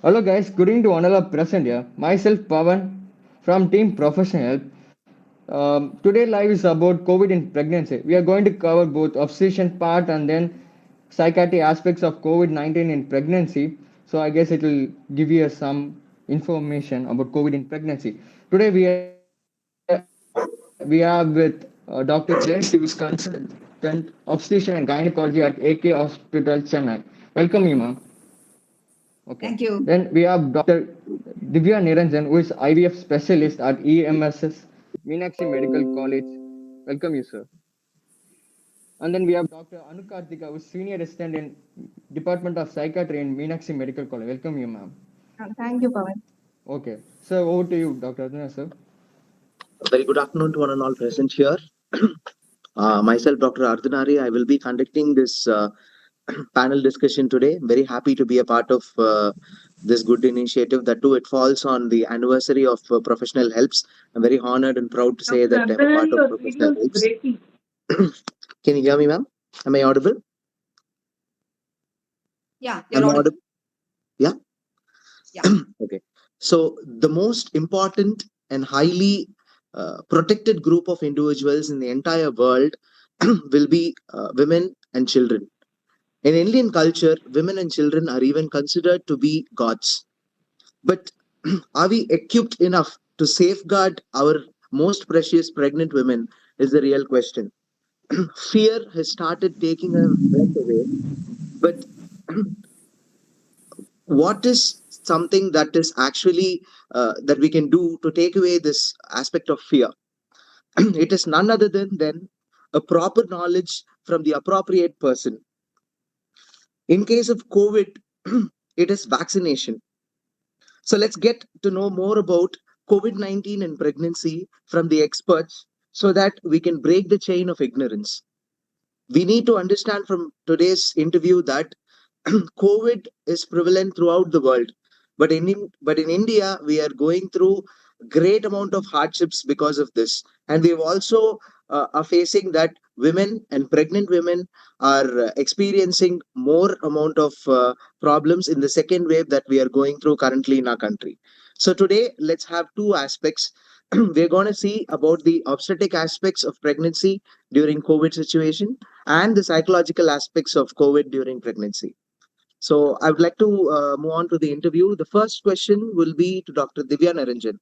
Hello guys, good evening to another present here. Myself Pavan from Team Professional Health. Today live is about COVID in pregnancy. We are going to cover both obstetrician part and then psychiatry aspects of COVID-19 in pregnancy. So I guess it will give you some information about COVID in pregnancy. Today we are with Dr. Jay, she was consultant obstetrician and gynecology at AK Hospital, Chennai. Welcome you, ma'am. Okay. Thank you. Then we have Dr. Divya Niranjan, who is IVF specialist at EMSS Meenakshi Medical College. Welcome you, sir. And then we have Dr. Anukartika, who is senior assistant in Department of Psychiatry in Meenakshi Medical College. Welcome you, ma'am. Thank you, Pawan. Okay. So over to you, Dr. Arjuna, sir. Very good afternoon to one and all present here. Myself, Dr. Ardhanari, I will be conducting this panel discussion today. Very happy to be a part of this good initiative. That too, it falls on the anniversary of Professional Helps. I'm very honored and proud to say that I'm a part of Professional Helps. Can you hear me, ma'am? Am I audible? Yeah, you're audible. Yeah? Yeah. Okay. So the most important and highly protected group of individuals in the entire world will be women and children. In Indian culture, women and children are even considered to be gods. But are we equipped enough to safeguard our most precious pregnant women? Is the real question. Fear has started taking a breath away, but what is something that is actually that we can do to take away this aspect of fear? It is none other than a proper knowledge from the appropriate person. In case of COVID, it is vaccination. So let's get to know more about COVID-19 and pregnancy from the experts so that we can break the chain of ignorance. We need to understand from today's interview that COVID is prevalent throughout the world, but in India we are going through great amount of hardships because of this, and we've also are facing that women and pregnant women are experiencing more amount of problems in the second wave that we are going through currently in our country. So today let's have two aspects. We're going to see about the obstetric aspects of pregnancy during COVID situation and the psychological aspects of COVID during pregnancy. So I would like to move on to the interview. The first question will be to Dr. Divya Niranjan.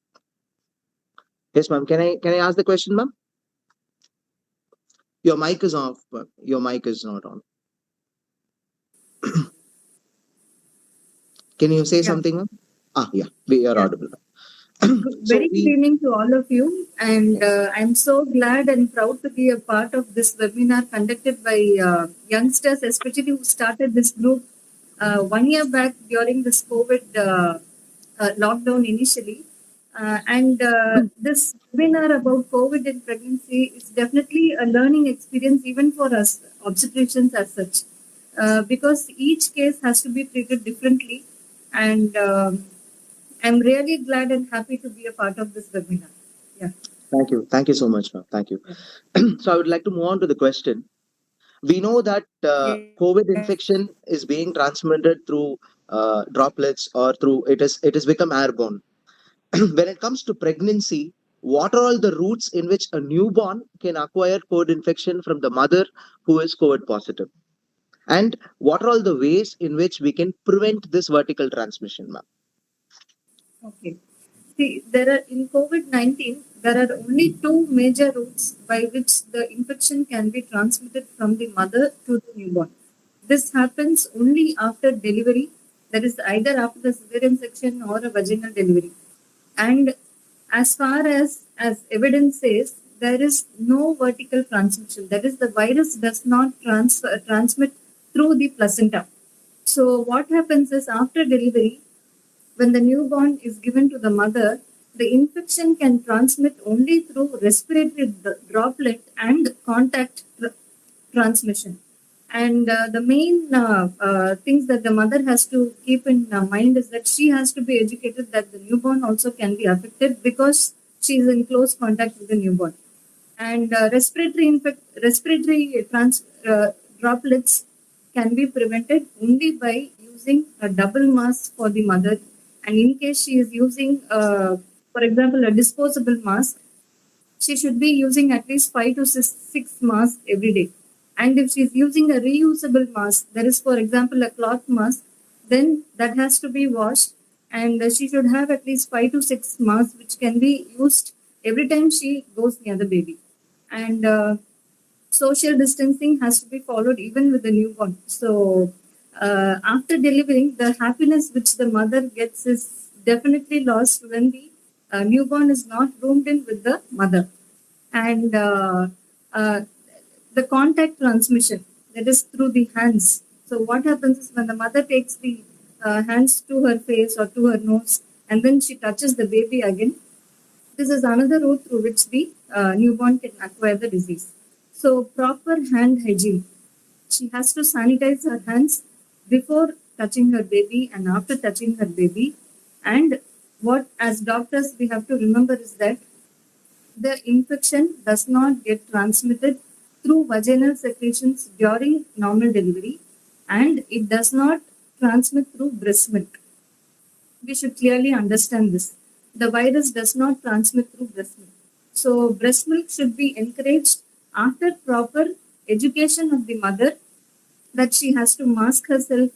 Yes, ma'am. Can I ask the question, ma'am? Your mic is off, but your mic is not on. Can you say something, ma'am? Yeah, we are audible. Very good evening to all of you, and I'm so glad and proud to be a part of this webinar conducted by youngsters, especially who started this group 1 year back during this COVID lockdown initially. This webinar about COVID and pregnancy is definitely a learning experience even for us obstetricians as such, because each case has to be treated differently, and I'm really glad and happy to be a part of this webinar. Yeah. Thank you so much, ma'am. Thank you. So I would like to move on to the question. We know that COVID infection is being transmitted through droplets or through it has become airborne. When it comes to pregnancy, what are all the routes in which a newborn can acquire COVID infection from the mother who is COVID positive? And what are all the ways in which we can prevent this vertical transmission, ma'am? Okay. See, there are in COVID-19, there are only two major routes by which the infection can be transmitted from the mother to the newborn. This happens only after delivery, that is either after the cesarean section or a vaginal delivery. And as far as evidence says, there is no vertical transmission. That is, the virus does not transmit through the placenta. So what happens is after delivery, when the newborn is given to the mother, the infection can transmit only through respiratory droplet and contact transmission. And the main things that the mother has to keep in mind is that she has to be educated that the newborn also can be affected because she is in close contact with the newborn. And respiratory droplets can be prevented only by using a double mask for the mother And in case she is using, for example, a disposable mask, she should be using at least 5 to 6 masks every day. And if she's using a reusable mask, that is, for example, a cloth mask, then that has to be washed. And she should have at least 5 to 6 masks, which can be used every time she goes near the baby. And social distancing has to be followed even with the newborn. So, after delivering, the happiness which the mother gets is definitely lost when the newborn is not roomed in with the mother. And uh, the contact transmission, that is through the hands. So, what happens is when the mother takes the hands to her face or to her nose and then she touches the baby again, this is another route through which the newborn can acquire the disease. So, proper hand hygiene. She has to sanitize her hands before touching her baby and after touching her baby. And what, as doctors, we have to remember is that the infection does not get transmitted through vaginal secretions during normal delivery, and it does not transmit through breast milk. We should clearly understand this. The virus does not transmit through breast milk. So, breast milk should be encouraged after proper education of the mother, that she has to mask herself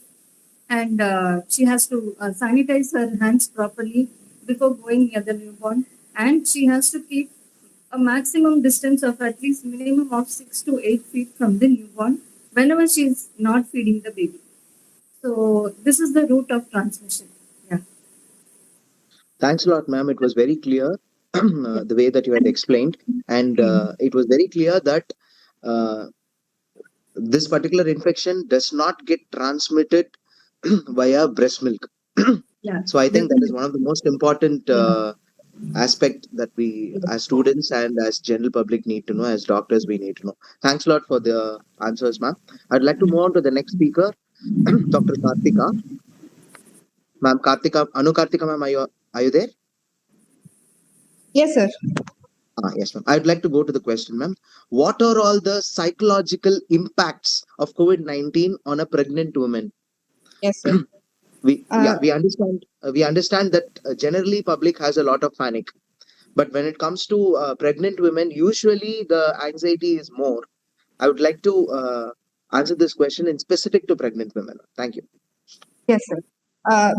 and she has to sanitize her hands properly before going near the newborn, and she has to keep a maximum distance of at least minimum of 6 to 8 feet from the newborn whenever she is not feeding the baby. So this is the route of transmission. Yeah. Thanks a lot, ma'am. It was very clear the way that you had explained, and it was very clear that uh, this particular infection does not get transmitted via breast milk. Yeah. So I think that is Definitely. one of the most important aspect that we as students and as general public need to know, as doctors we need to know. Thanks a lot for the answers, ma'am. I'd like to move on to the next speaker, Dr. Kartika. Ma'am Kartika, Anu Kartika, ma'am, are you there? Yes, sir. Yes, ma'am. I'd like to go to the question, ma'am. What are all the psychological impacts of COVID-19 on a pregnant woman? Yes, sir. We understand that generally public has a lot of panic, but when it comes to pregnant women, usually the anxiety is more. I would like to answer this question in specific to pregnant women. Thank you. Yes, sir.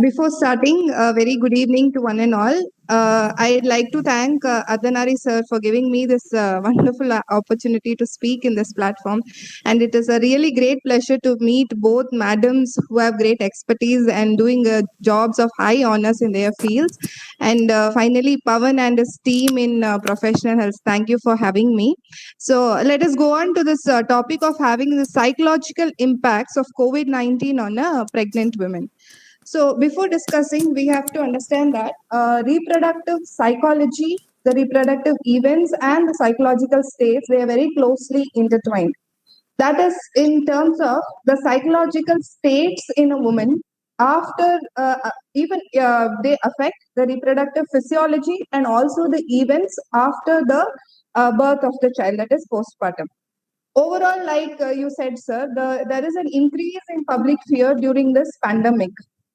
Before starting, very good evening to one and all. I'd like to thank Adhanari sir for giving me this wonderful opportunity to speak in this platform. And it is a really great pleasure to meet both madams who have great expertise and doing jobs of high honors in their fields. And finally, Pawan and his team in professional health. Thank you for having me. So let us go on to this topic of having the psychological impacts of COVID-19 on pregnant women. So before discussing, we have to understand that reproductive psychology, the reproductive events, and the psychological states, they are very closely intertwined. That is, in terms of the psychological states in a woman after even they affect the reproductive physiology and also the events after the birth of the child, that is postpartum. Overall, like you said, sir, there is an increase in public fear during this pandemic.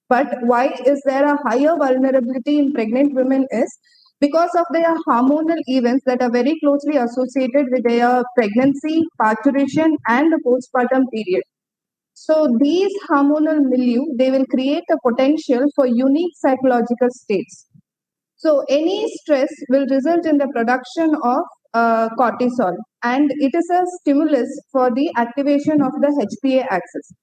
But why is there a higher vulnerability in pregnant women is because of their hormonal events that are very closely associated with their pregnancy, parturition, and the postpartum period. So these hormonal milieu, they will create a potential for unique psychological states. So any stress will result in the production of cortisol, and it is a stimulus for the activation of the HPA axis.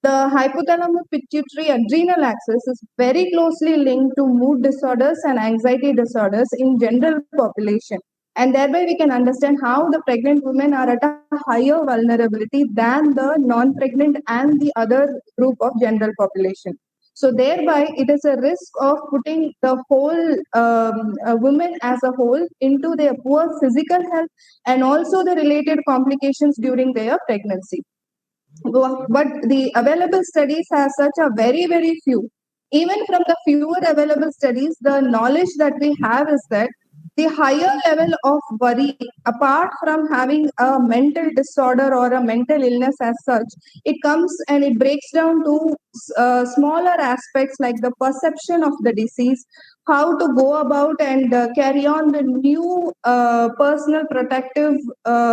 The hypothalamus pituitary adrenal axis is very closely linked to mood disorders and anxiety disorders in general population. And thereby we can understand how the pregnant women are at a higher vulnerability than the non-pregnant and the other group of general population. So thereby, it is a risk of putting the whole women as a whole into their poor physical health and also the related complications during their pregnancy. But the available studies are such a very, very few. Even from the fewer available studies, the knowledge that we have is that the higher level of worry, apart from having a mental disorder or a mental illness as such, it comes and it breaks down to smaller aspects like the perception of the disease, how to go about and carry on the new personal protective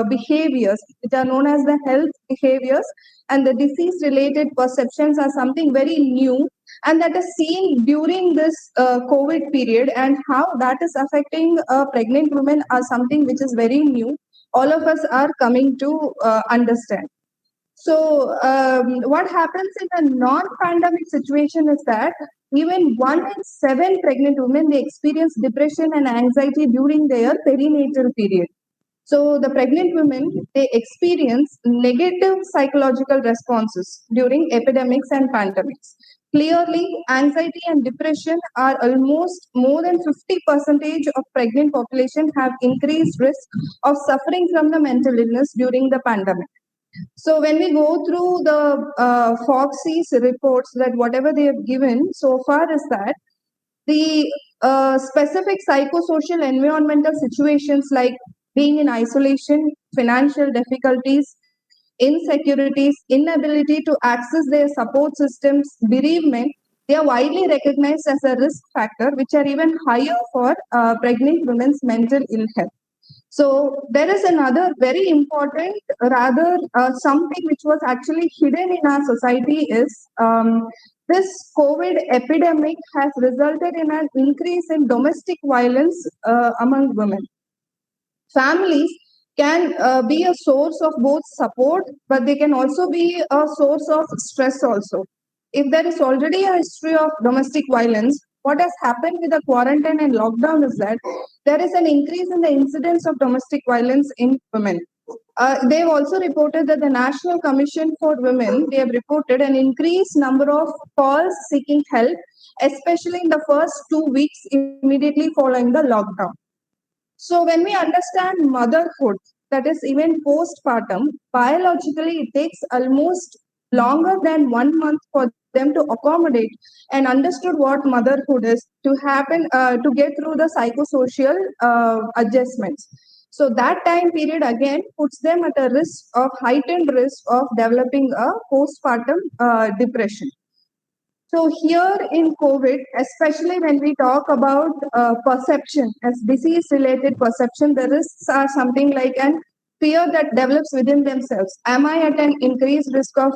behaviors, which are known as the health behaviors, and the disease related perceptions are something very new and that is seen during this COVID period, and how that is affecting pregnant women are something which is very new. All of us are coming to understand. So, what happens in a non-pandemic situation is that even 1 in 7 pregnant women they experience depression and anxiety during their perinatal period. So the pregnant women, they experience negative psychological responses during epidemics and pandemics. Clearly, anxiety and depression are almost more than 50% of pregnant population have increased risk of suffering from the mental illness during the pandemic. So when we go through the Foxy's reports, that whatever they have given so far is that the specific psychosocial environmental situations like being in isolation, financial difficulties, insecurities, inability to access their support systems, bereavement, they are widely recognized as a risk factor, which are even higher for pregnant women's mental ill health. So there is another very important, rather something which was actually hidden in our society is this COVID epidemic has resulted in an increase in domestic violence among women. Families can be a source of both support, but they can also be a source of stress also. If there is already a history of domestic violence, what has happened with the quarantine and lockdown is that there is an increase in the incidence of domestic violence in women. They've also reported that the National Commission for Women, they have reported an increased number of calls seeking help, especially in the first 2 weeks immediately following the lockdown. So when we understand motherhood, that is even postpartum, biologically it takes almost longer than 1 month for them to accommodate and understood what motherhood is to happen to get through the psychosocial adjustments. So that time period again puts them at a risk of heightened risk of developing a postpartum depression. So here in COVID, especially when we talk about perception as disease-related perception, the risks are something like an fear that develops within themselves. Am I at an increased risk of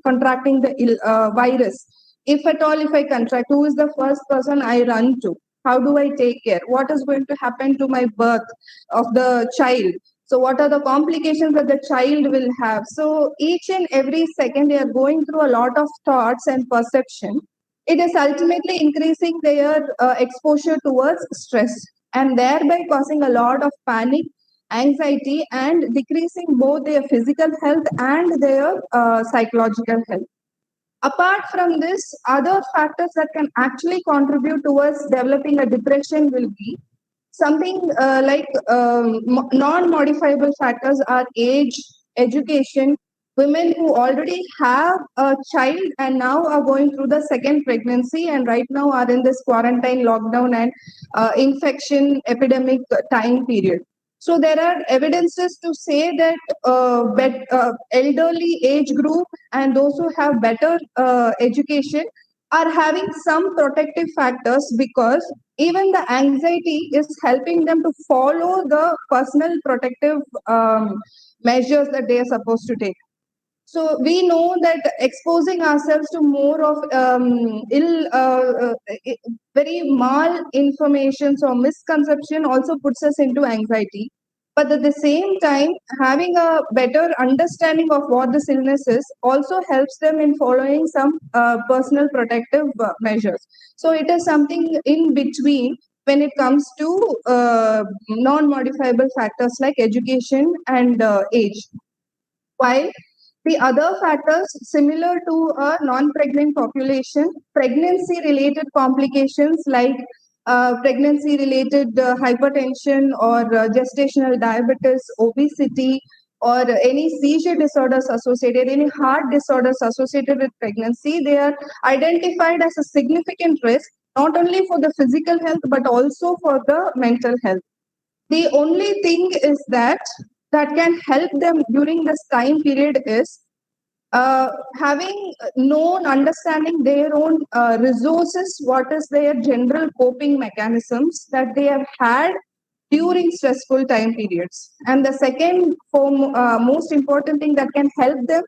contracting the virus? If at all, if I contract, who is the first person I run to? How do I take care? What is going to happen to my birth of the child? So what are the complications that the child will have? So each and every second they are going through a lot of thoughts and perception. It is ultimately increasing their exposure towards stress and thereby causing a lot of panic, anxiety, and decreasing both their physical health and their psychological health. Apart from this, other factors that can actually contribute towards developing a depression will be something like non-modifiable factors are age, education, women who already have a child and now are going through the second pregnancy and right now are in this quarantine, lockdown, and infection epidemic time period. So there are evidences to say that elderly age group and those who have better education are having some protective factors because even the anxiety is helping them to follow the personal protective measures that they are supposed to take. So we know that exposing ourselves to more of very mal-information or misconception also puts us into anxiety. But at the same time, having a better understanding of what this illness is also helps them in following some personal protective measures. So it is something in between when it comes to non-modifiable factors like education and age. While the other factors similar to a non-pregnant population, pregnancy-related complications like pregnancy-related hypertension or gestational diabetes, obesity, or any seizure disorders associated, any heart disorders associated with pregnancy, they are identified as a significant risk not only for the physical health, but also for the mental health. The only thing is that can help them during this time period is having known, understanding their own resources, what is their general coping mechanisms that they have had during stressful time periods. And the second most important thing that can help them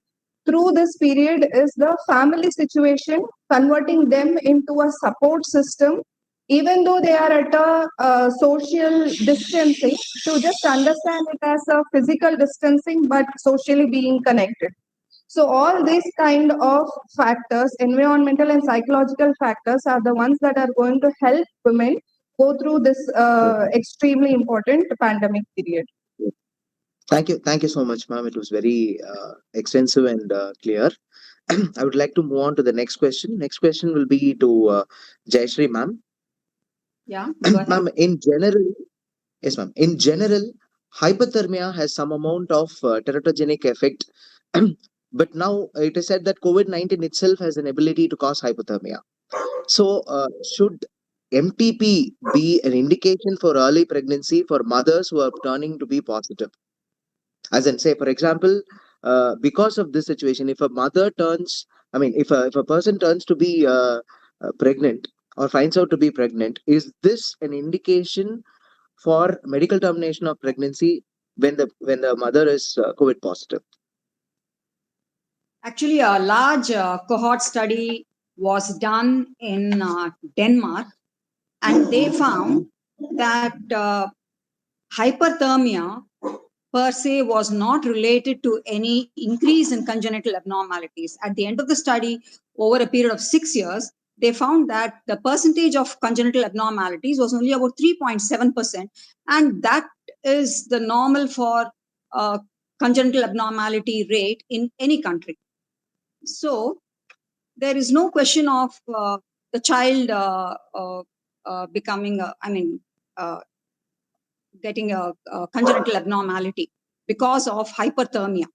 through this period is the family situation, converting them into a support system, even though they are at a social distancing, to just understand it as a physical distancing, but socially being connected. So all these kind of factors, environmental and psychological factors, are the ones that are going to help women go through this extremely important pandemic period. Thank you so much, ma'am. It was very extensive and clear. I would like to move on to the next question. Next question will be to Jayashree, ma'am. Yeah, go ahead. Ma'am, in general, yes, ma'am. In general, hypothermia has some amount of teratogenic effect, but now it is said that COVID-19 itself has an ability to cause hypothermia. So, should MTP be an indication for early pregnancy for mothers who are turning to be positive? As in, say, for example, because of this situation, if a mother turns, I mean, if a person turns to be pregnant or finds out to be pregnant, is this an indication for medical termination of pregnancy when the mother is COVID positive? Actually, a large cohort study was done in Denmark, and they found that hyperthermia per se was not related to any increase in congenital abnormalities. At the end of the study, over a period of 6 years, they found that the percentage of congenital abnormalities was only about 3.7%, and that is the normal for congenital abnormality rate in any country. So there is no question of the child becoming, getting a congenital abnormality because of hyperthermia.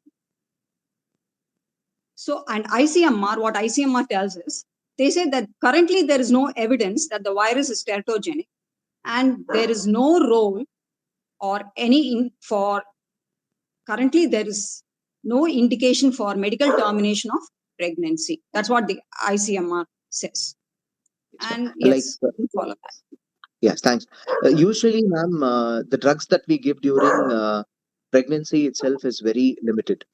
So, and ICMR, what ICMR tells us, they say that currently there is no evidence that the virus is teratogenic, and there is no role or currently there is no indication for medical termination of pregnancy. That's what the ICMR says. And yes, we follow that. Yes, thanks. Usually, ma'am, the drugs that we give during pregnancy itself is very limited.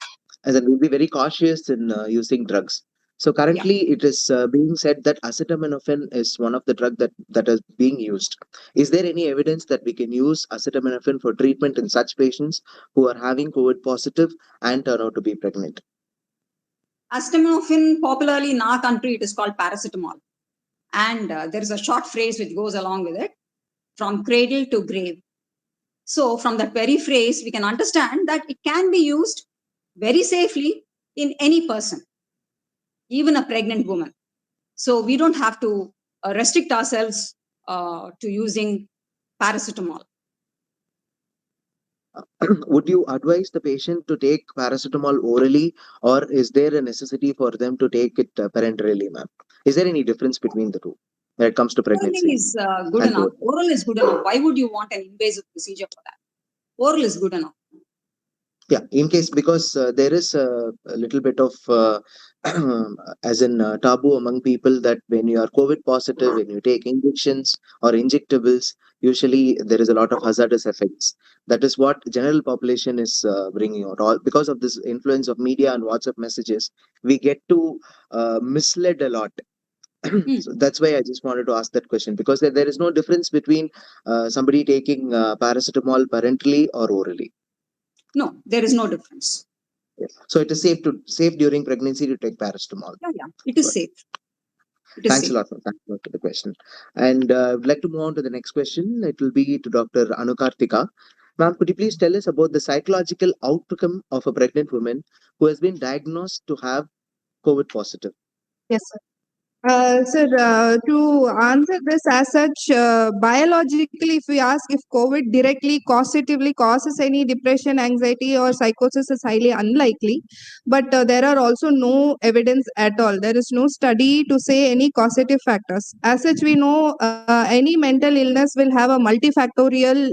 As in, we'll be very cautious in using drugs. So currently, it is being said that acetaminophen is one of the drug that is being used. Is there any evidence that we can use acetaminophen for treatment in such patients who are having COVID positive and turn out to be pregnant? Acetaminophen, popularly in our country, it is called paracetamol. And there is a short phrase which goes along with it, from cradle to grave. So from that very phrase, we can understand that it can be used very safely in any person, even a pregnant woman. So we don't have to restrict ourselves to using paracetamol. Would you advise the patient to take paracetamol orally, or is there a necessity for them to take it parenterally, ma'am? Is there any difference between the two when it comes to pregnancy? Oral is good enough. Oral is good enough. Why would you want an invasive procedure for that? Oral is good enough. Yeah, in case, because there is a little bit of as in taboo among people that when you are COVID positive, when you take injections or injectables, usually there is a lot of hazardous effects. That is what general population is bringing out. All because of this influence of media and WhatsApp messages, we get to misled a lot. So that's why I just wanted to ask that question, because there is no difference between somebody taking paracetamol parentally or orally. No, there is no difference. Yes. So it is safe during pregnancy to take paracetamol. Yeah, it is safe. Thanks a lot for the question. And I'd like to move on to the next question. It will be to Dr. Anukartika. Ma'am, could you please tell us about the psychological outcome of a pregnant woman who has been diagnosed to have COVID positive? Yes, sir. Sir, to answer this as such, biologically, if we ask if COVID directly causatively causes any depression, anxiety, or psychosis, is highly unlikely. But there are also no evidence at all. There is no study to say any causative factors. As such, we know any mental illness will have a multifactorial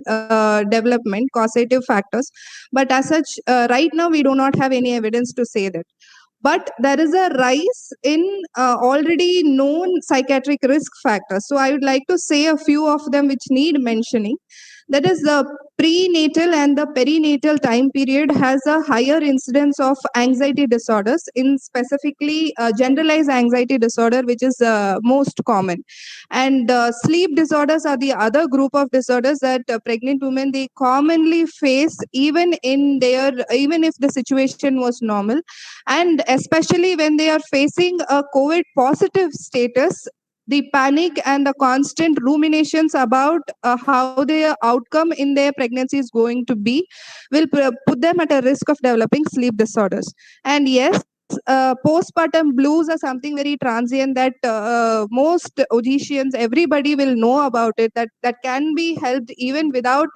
development, causative factors. But as such, right now, we do not have any evidence to say that. But there is a rise in already known psychiatric risk factors. So I would like to say a few of them which need mentioning. That is, the prenatal and the perinatal time period has a higher incidence of anxiety disorders, in specifically generalized anxiety disorder, which is most common. And sleep disorders are the other group of disorders that pregnant women they commonly face, even if the situation was normal, and especially when they are facing a COVID positive status, the panic and the constant ruminations about how their outcome in their pregnancy is going to be will put them at a risk of developing sleep disorders. And yes, postpartum blues are something very transient that most OGCians, everybody will know about it, that can be helped even without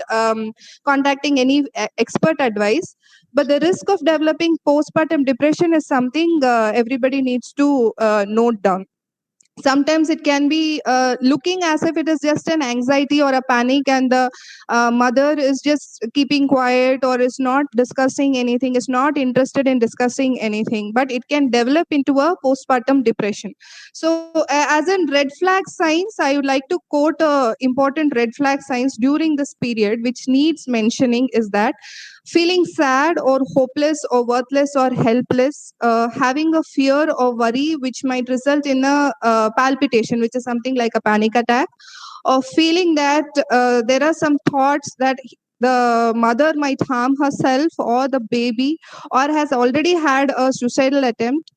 contacting any expert advice. But the risk of developing postpartum depression is something everybody needs to note down. Sometimes it can be looking as if it is just an anxiety or a panic, and the mother is just keeping quiet or is not discussing anything, is not interested in discussing anything, but it can develop into a postpartum depression. So as in red flag signs, I would like to quote important red flag signs during this period which needs mentioning is that feeling sad or hopeless or worthless or helpless, having a fear or worry which might result in a palpitation, which is something like a panic attack, or feeling that there are some thoughts that the mother might harm herself or the baby, or has already had a suicidal attempt.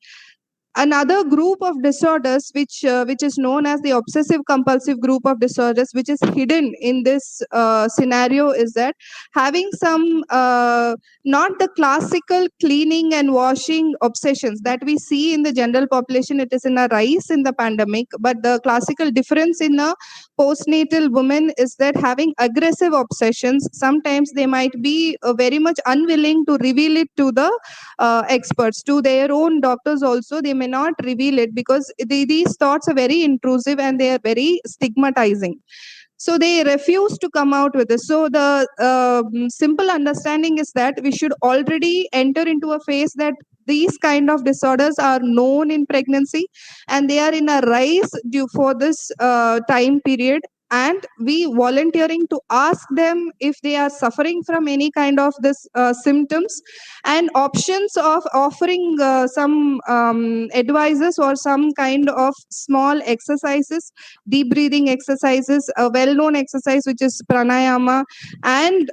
Another group of disorders which is known as the obsessive compulsive group of disorders, which is hidden in this scenario, is that having some not the classical cleaning and washing obsessions that we see in the general population. It is in a rise in the pandemic, but the classical difference in a postnatal woman is that having aggressive obsessions, sometimes they might be very much unwilling to reveal it to the experts, to their own doctors also. They may not reveal it because these thoughts are very intrusive and they are very stigmatizing, so they refuse to come out with this. So the simple understanding is that we should already enter into a phase that these kind of disorders are known in pregnancy and they are in a rise due for this time period, and we volunteering to ask them if they are suffering from any kind of this symptoms, and options of offering some advices or some kind of small exercises, deep breathing exercises, a well-known exercise which is pranayama, and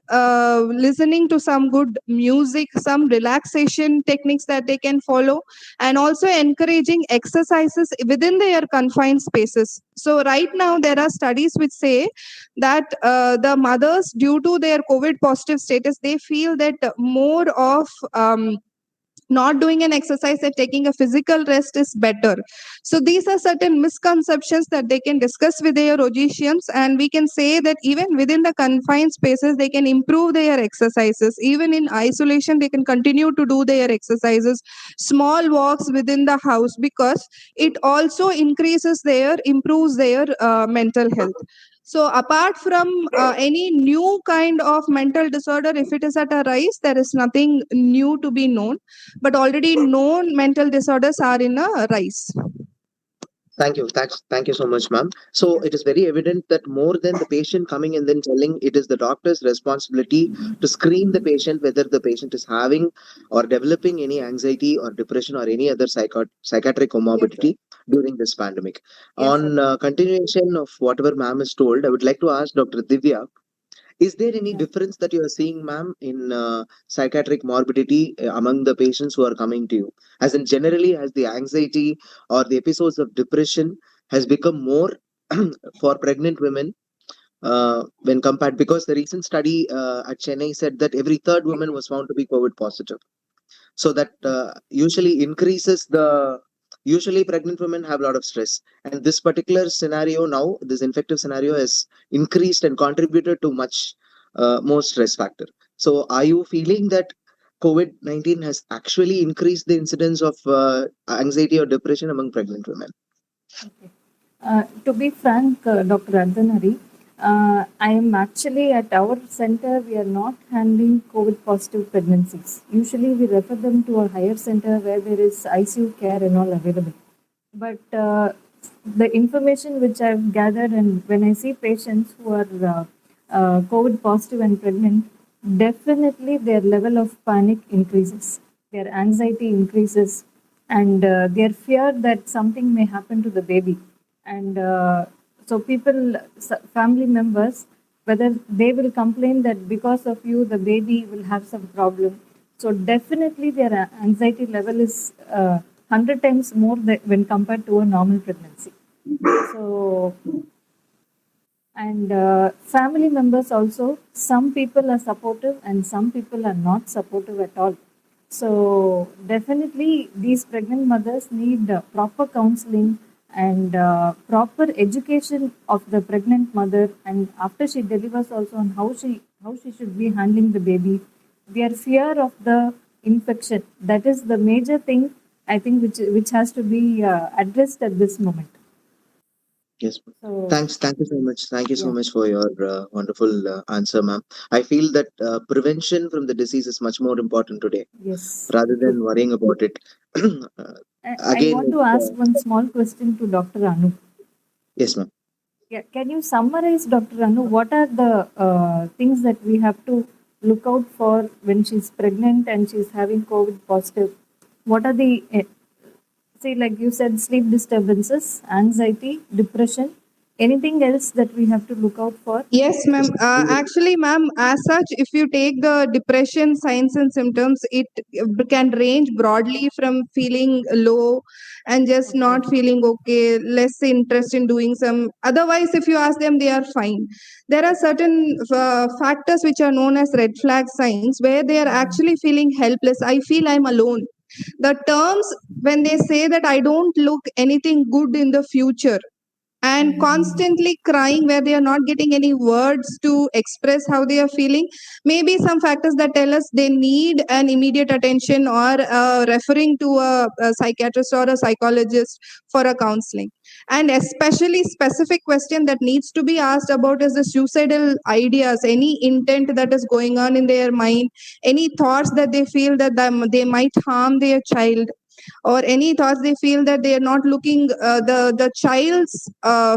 listening to some good music, some relaxation techniques that they can follow, and also encouraging exercises within their confined spaces. So right now there are studies which say that the mothers, due to their COVID positive status, they feel that more of not doing an exercise and taking a physical rest is better. So these are certain misconceptions that they can discuss with their logicians, and we can say that even within the confined spaces they can improve their exercises. Even in isolation they can continue to do their exercises, small walks within the house, because it also improves their mental health. So apart from any new kind of mental disorder, if it is at a rise, there is nothing new to be known, but already known mental disorders are in a rise. Thank you. Thank you so much, ma'am. So it is very evident that more than the patient coming and then telling, it is the doctor's responsibility to screen the patient whether the patient is having or developing any anxiety or depression or any other psychiatric comorbidity during this pandemic. Yes, On continuation of whatever ma'am has told, I would like to ask Dr. Divya, is there any difference that you are seeing, ma'am, in psychiatric morbidity among the patients who are coming to you? As in, generally, has the anxiety or the episodes of depression has become more for pregnant women when compared? Because the recent study at Chennai said that every third woman was found to be COVID positive. So that usually increases the Usually pregnant women have a lot of stress, and this particular scenario now, this infective scenario, has increased and contributed to much more stress factor. So are you feeling that COVID-19 has actually increased the incidence of anxiety or depression among pregnant women? Okay. To be frank, Dr. Ardhanari, I am actually at our center, we are not handling COVID positive pregnancies. Usually we refer them to a higher center where there is ICU care and all available. But the information which I've gathered, and when I see patients who are COVID positive and pregnant, definitely their level of panic increases, their anxiety increases, and their fear that something may happen to the baby. And so family members, whether they will complain that because of you, the baby will have some problem. So definitely their anxiety level is 100 times more when compared to a normal pregnancy. So, and family members also, some people are supportive and some people are not supportive at all. So definitely these pregnant mothers need proper counseling and proper education of the pregnant mother, and after she delivers also on how she should be handling the baby. Their fear of the infection, that is the major thing I think which has to be addressed at this moment. Yes. So Thank you so much. Thank you so yeah, much for your wonderful answer, ma'am. I feel that prevention from the disease is much more important today yes, rather true. than worrying about it. I Again, want to ask one small question to Dr. Anu. yes, ma'am. Yeah, can you summarize, Dr. Anu, what are the things that we have to look out for when she's pregnant and she's having COVID positive? What are the, say, like you said, sleep disturbances, anxiety, depression, anything else that we have to look out for? Yes, ma'am. Actually, ma'am, as such, if you take the depression signs and symptoms, it can range broadly from feeling low and just Okay. not feeling okay, less interest in doing some. Otherwise, if you ask them, they are fine. There are certain factors which are known as red flag signs where they are actually feeling helpless. I feel I'm alone. The terms when they say that I don't look anything good in the future, and constantly crying where they are not getting any words to express how they are feeling, maybe some factors that tell us they need an immediate attention or referring to a psychiatrist or a psychologist for a counseling. And especially specific question that needs to be asked about is the suicidal ideas, any intent that is going on in their mind, any thoughts that they feel that they might harm their child, or any thoughts they feel that they are not looking, the child's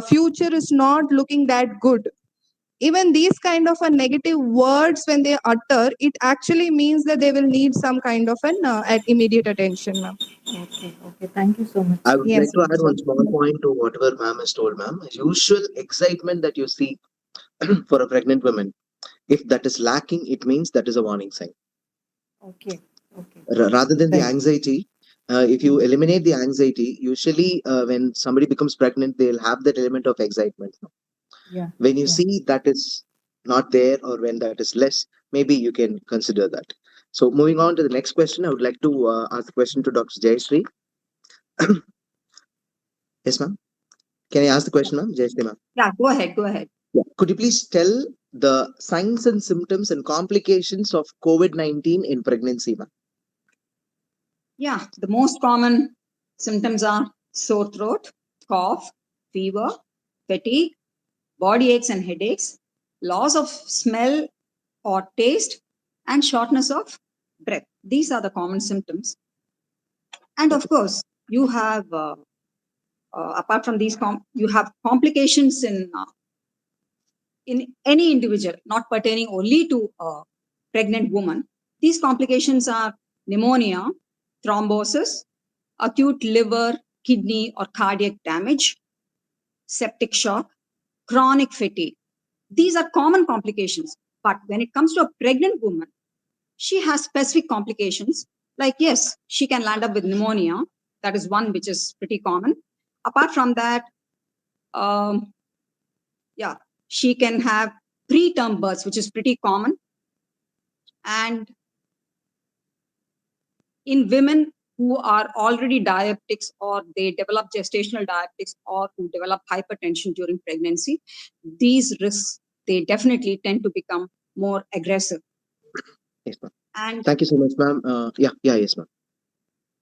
future is not looking that good. Even these kind of a negative words when they utter, it actually means that they will need some kind of an immediate attention, ma'am. Okay, okay. Thank you so much. I would Yes, like to add ma'am. one small point to whatever ma'am has told, ma'am. Usual excitement that you see for a pregnant woman, if that is lacking, it means that is a warning sign. Okay, okay. Rather than the Right. anxiety, if you eliminate the anxiety, usually when somebody becomes pregnant, they'll have that element of excitement. Yeah, When you yeah. see that is not there or when that is less, maybe you can consider that. So moving on to the next question, I would like to ask the question to Dr. Jayashree. Yes, ma'am. Can I ask the question, ma'am? Jayashree, ma'am. Yeah, go ahead, go ahead. Yeah. Could you please tell the signs and symptoms and complications of COVID-19 in pregnancy, ma'am? Yeah, the most common symptoms are sore throat, cough, fever, fatigue, body aches and headaches, loss of smell or taste, and shortness of breath. These are the common symptoms. And of course, you have, apart from these, you have complications in any individual, not pertaining only to a pregnant woman. These complications are pneumonia, thrombosis, acute liver, kidney, or cardiac damage, septic shock, chronic fatigue. These are common complications. But when it comes to a pregnant woman, she has specific complications. Like, yes, she can land up with pneumonia. That is one which is pretty common. Apart from that, yeah, she can have preterm births, which is pretty common. And in women who are already diabetics, or they develop gestational diabetics, or who develop hypertension during pregnancy, these risks, they definitely tend to become more aggressive. Yes, ma'am. And Thank you so much, ma'am. Yes, ma'am.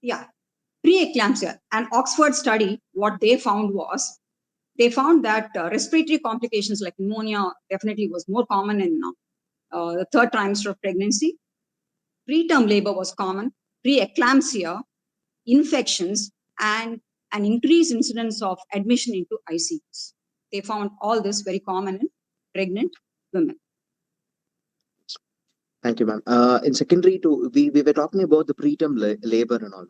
yeah, preeclampsia, an Oxford study, what they found was, they found that respiratory complications like pneumonia definitely was more common in the third trimester of pregnancy. Preterm labor was common, preeclampsia, infections, and an increased incidence of admission into ICUs. They found all this very common in pregnant women. Thank you, ma'am. In secondary to we were talking about the preterm labor and all.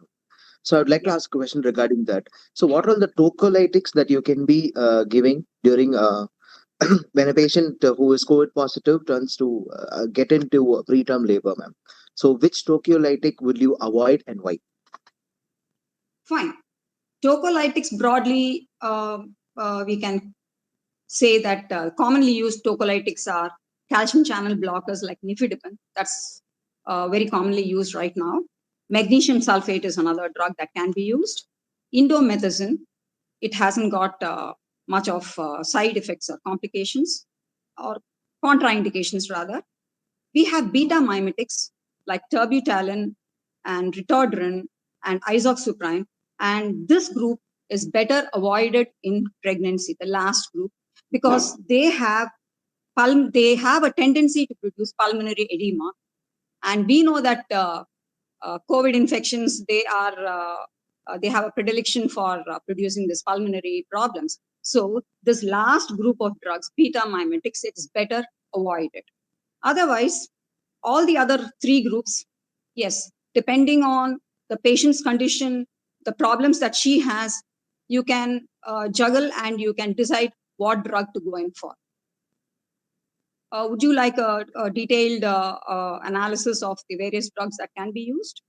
So I'd like to ask a question regarding that. So what are the tocolytics that you can be giving during when a patient who is COVID positive turns to get into preterm labor, ma'am? So which tocolytic will you avoid and why? Fine. Tocolytics broadly, we can say that commonly used tocolytics are calcium channel blockers like nifedipine. That's very commonly used right now. Magnesium sulfate is another drug that can be used. Indomethacin, it hasn't got much of side effects or complications or contraindications rather. We have beta mimetics like terbutaline and ritodrin and isoxsuprine, and this group is better avoided in pregnancy, the last group, because they have a tendency to produce pulmonary edema, and we know that COVID infections, they have a predilection for producing these pulmonary problems. So this last group of drugs, beta mimetics, it's better avoided. Otherwise, all the other three groups, yes, depending on the patient's condition, the problems that she has, you can juggle and you can decide what drug to go in for. Would you like a detailed analysis of the various drugs that can be used?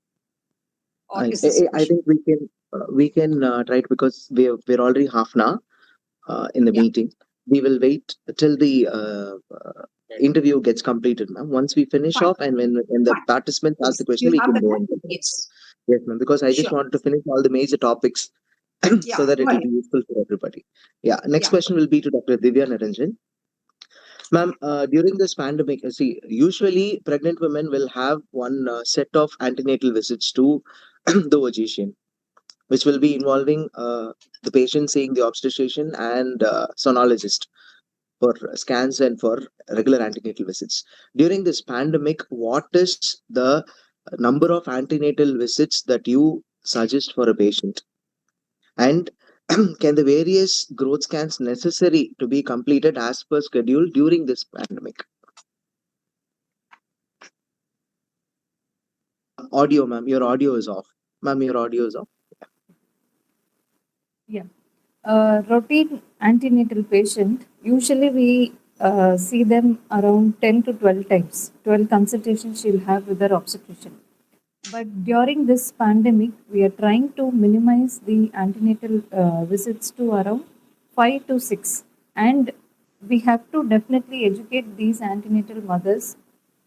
Or is this I think we can try it because we're already half an hour in the meeting. We will wait till the interview gets completed, ma'am. Once we finish Fine. off and when the Fine. participants ask the question, You we have can the go time? on. Yes. Yes, ma'am. Because I just Sure. wanted to finish all the major topics so that it will be useful for everybody. Yeah. Next question will be to Dr. Divya Niranjan. Ma'am, during this pandemic, see, usually pregnant women will have one set of antenatal visits to the OGCN, which will be involving the patient seeing the obstetrician and sonologist for scans and for regular antenatal visits. During this pandemic, what is the number of antenatal visits that you suggest for a patient? And can the various growth scans necessary to be completed as per schedule during this pandemic? Audio, ma'am. Your audio is off. Ma'am, your audio is off. Yeah. Routine antenatal patient, usually we see them around 10 to 12 times. 12 consultations she'll have with her obstetrician. But during this pandemic, we are trying to minimize the antenatal visits to around 5 to 6. And we have to definitely educate these antenatal mothers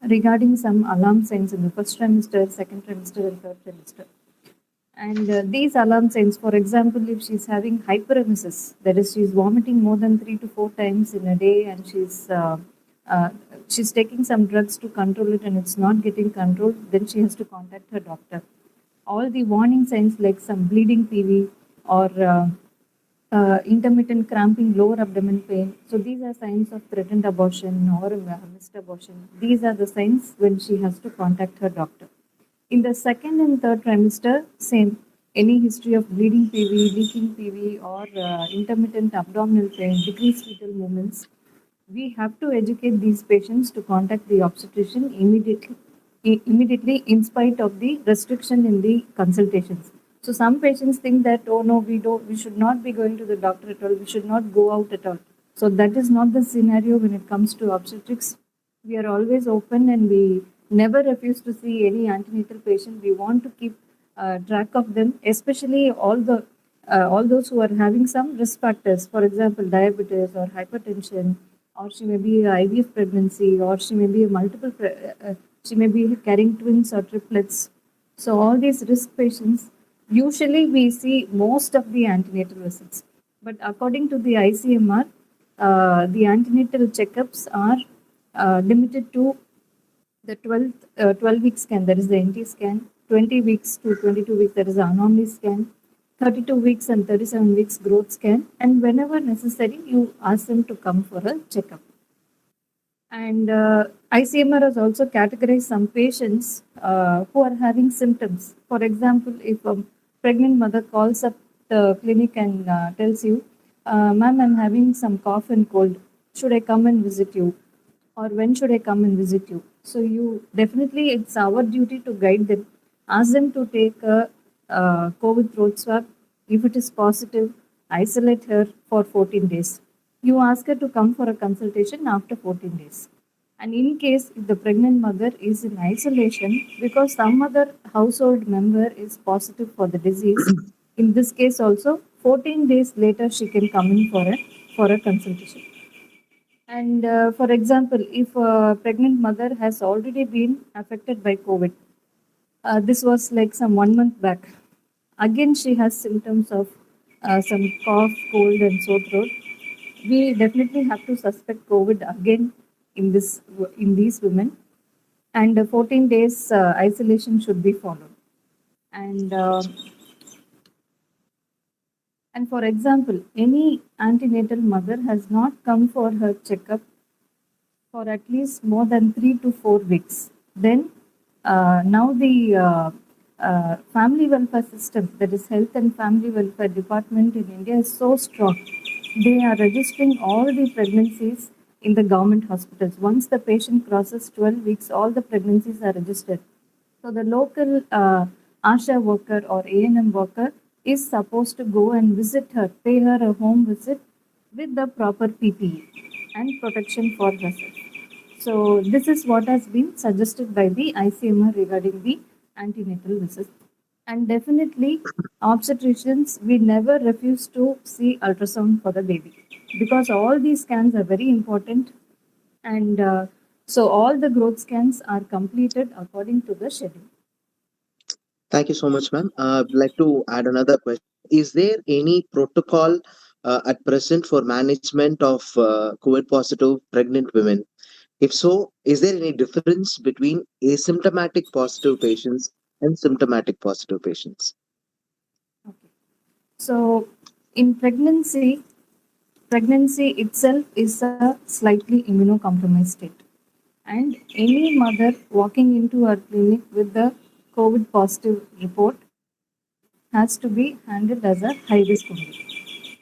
regarding some alarm signs in the first trimester, second trimester, and third trimester. And these alarm signs, for example, if she's having hyperemesis, that is, she's vomiting more than 3 to 4 times in a day, and she's taking some drugs to control it and it's not getting controlled, then she has to contact her doctor. All the warning signs like some bleeding PV or intermittent cramping, lower abdomen pain. So these are signs of threatened abortion or missed abortion. These are the signs when she has to contact her doctor. In the second and third trimester, same. Any history of bleeding PV, leaking PV, or intermittent abdominal pain, decreased fetal movements, we have to educate these patients to contact the obstetrician immediately in spite of the restriction in the consultations. So some patients think that, oh no, we should not be going to the doctor at all, we should not go out at all. So that is not the scenario when it comes to obstetrics. We are always open and we never refuse to see any antenatal patient. We want to keep track of them, especially all those who are having some risk factors, for example, diabetes or hypertension, or she may be IVF pregnancy, or she may be she may be carrying twins or triplets. So all these risk patients, Usually, we see most of the antenatal visits, but according to the ICMR, the antenatal checkups are limited to the 12 week scan, that is the NT scan, 20 weeks to 22 weeks, that is the anomaly scan, 32 weeks and 37 weeks growth scan, and whenever necessary, you ask them to come for a checkup. And ICMR has also categorized some patients who are having symptoms. For example, if a pregnant mother calls up the clinic and tells you, ma'am, I'm having some cough and cold, should I come and visit you? Or when should I come and visit you? So you definitely, it's our duty to guide them, ask them to take a COVID throat swab. If it is positive, isolate her for 14 days. You ask her to come for a consultation after 14 days. And in case if the pregnant mother is in isolation because some other household member is positive for the disease, in this case also 14 days later she can come in for a consultation. And for example, if a pregnant mother has already been affected by COVID, this was like some 1 month back. Again, she has symptoms of some cough, cold, and sore throat. We definitely have to suspect COVID again in these women, and 14 days isolation should be followed. And for example, any antenatal mother has not come for her checkup for at least more than 3 to 4 weeks. Then now the family welfare system, that is Health and Family Welfare Department in India, is so strong. They are registering all the pregnancies in the government hospitals. Once the patient crosses 12 weeks, all the pregnancies are registered. So the local ASHA worker or ANM worker is supposed to go and visit her, pay her a home visit with the proper PPE and protection for herself. So this is what has been suggested by the ICMR regarding the antenatal visits. And definitely, obstetricians, we never refuse to see ultrasound for the baby because all these scans are very important. And so all the growth scans are completed according to the schedule. Thank you so much, ma'am. I'd like to add another question. Is there any protocol at present for management of COVID positive pregnant women? If so, is there any difference between asymptomatic positive patients and symptomatic positive patients? Okay. So in pregnancy itself is a slightly immunocompromised state. And any mother walking into our clinic with the COVID positive report has to be handled as a high risk only.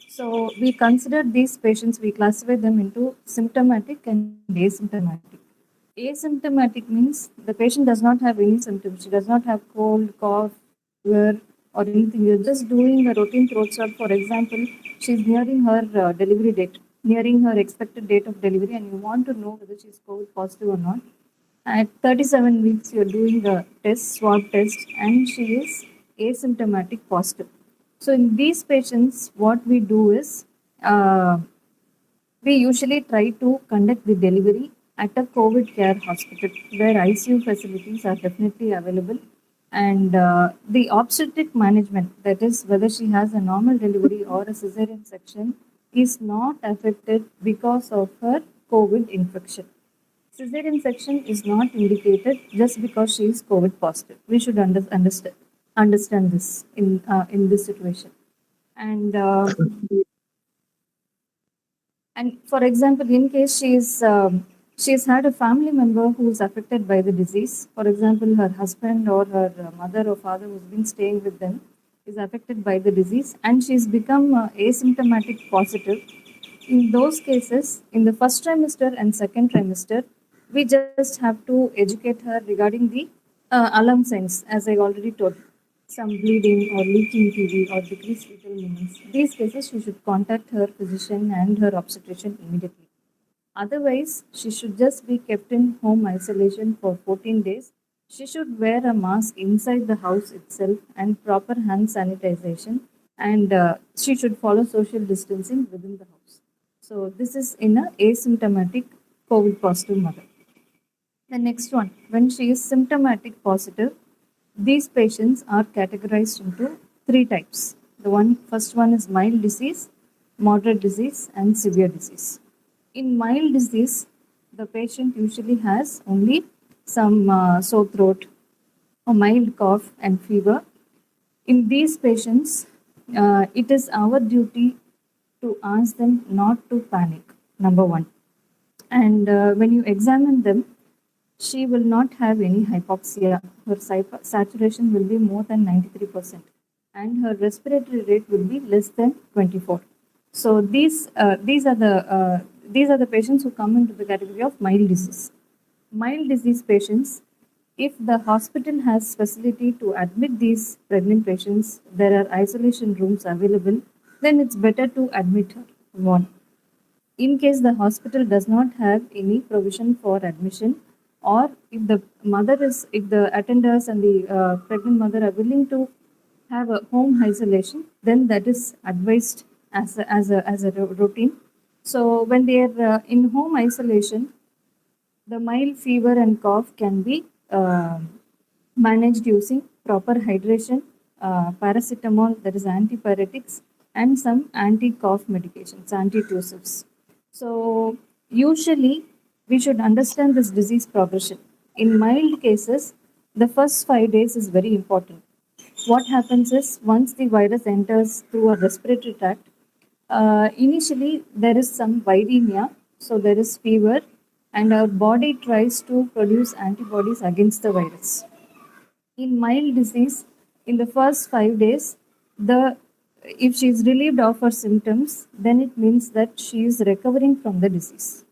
So we consider these patients, we classify them into symptomatic and asymptomatic. Asymptomatic means the patient does not have any symptoms. She does not have cold, cough, fever, or anything. You're just doing a routine throat swab. For example, she's nearing her delivery date, nearing her expected date of delivery, and you want to know whether she's COVID positive or not. At 37 weeks, you're doing a test, swab test, and she is asymptomatic positive. So in these patients, what we do is we usually try to conduct the delivery at a COVID care hospital where ICU facilities are definitely available. And the obstetric management, that is whether she has a normal delivery or a cesarean section, is not affected because of her COVID infection. Cesarean section is not indicated just because she is COVID positive. We should understand this in this situation. And for example, in case she's had a family member who is affected by the disease, for example, her husband or her mother or father who's been staying with them is affected by the disease, and she's become asymptomatic positive. In those cases, in the first trimester and second trimester, we just have to educate her regarding the alarm signs, as I already told. Some bleeding or leaking TB or decreased fetal movements. These cases, she should contact her physician and her obstetrician immediately. Otherwise, she should just be kept in home isolation for 14 days. She should wear a mask inside the house itself and proper hand sanitization, and she should follow social distancing within the house. So this is in a asymptomatic COVID positive mother. The next one, when she is symptomatic positive, these patients are categorized into three types. First one is mild disease, moderate disease, and severe disease. In mild disease, the patient usually has only some sore throat, a mild cough, and fever. In these patients, it is our duty to ask them not to panic, number one. And when you examine them, she will not have any hypoxia. Her saturation will be more than 93%, and her respiratory rate will be less than 24. So these are the patients who come into the category of mild disease. Mild disease patients, if the hospital has facility to admit these pregnant patients, there are isolation rooms available, then it's better to admit her. One. In case the hospital does not have any provision for admission, or if the attenders and the pregnant mother are willing to have a home isolation, then that is advised as a routine. So when they are in home isolation, the mild fever and cough can be managed using proper hydration, paracetamol, that is antipyretics, and some anti-cough medications, antitussives. So usually we should understand this disease progression. In mild cases, the first 5 days is very important. What happens is once the virus enters through a respiratory tract, initially there is some viremia, so there is fever, and our body tries to produce antibodies against the virus. In mild disease, in the first 5 days, if she is relieved of her symptoms, then it means that she is recovering from the disease.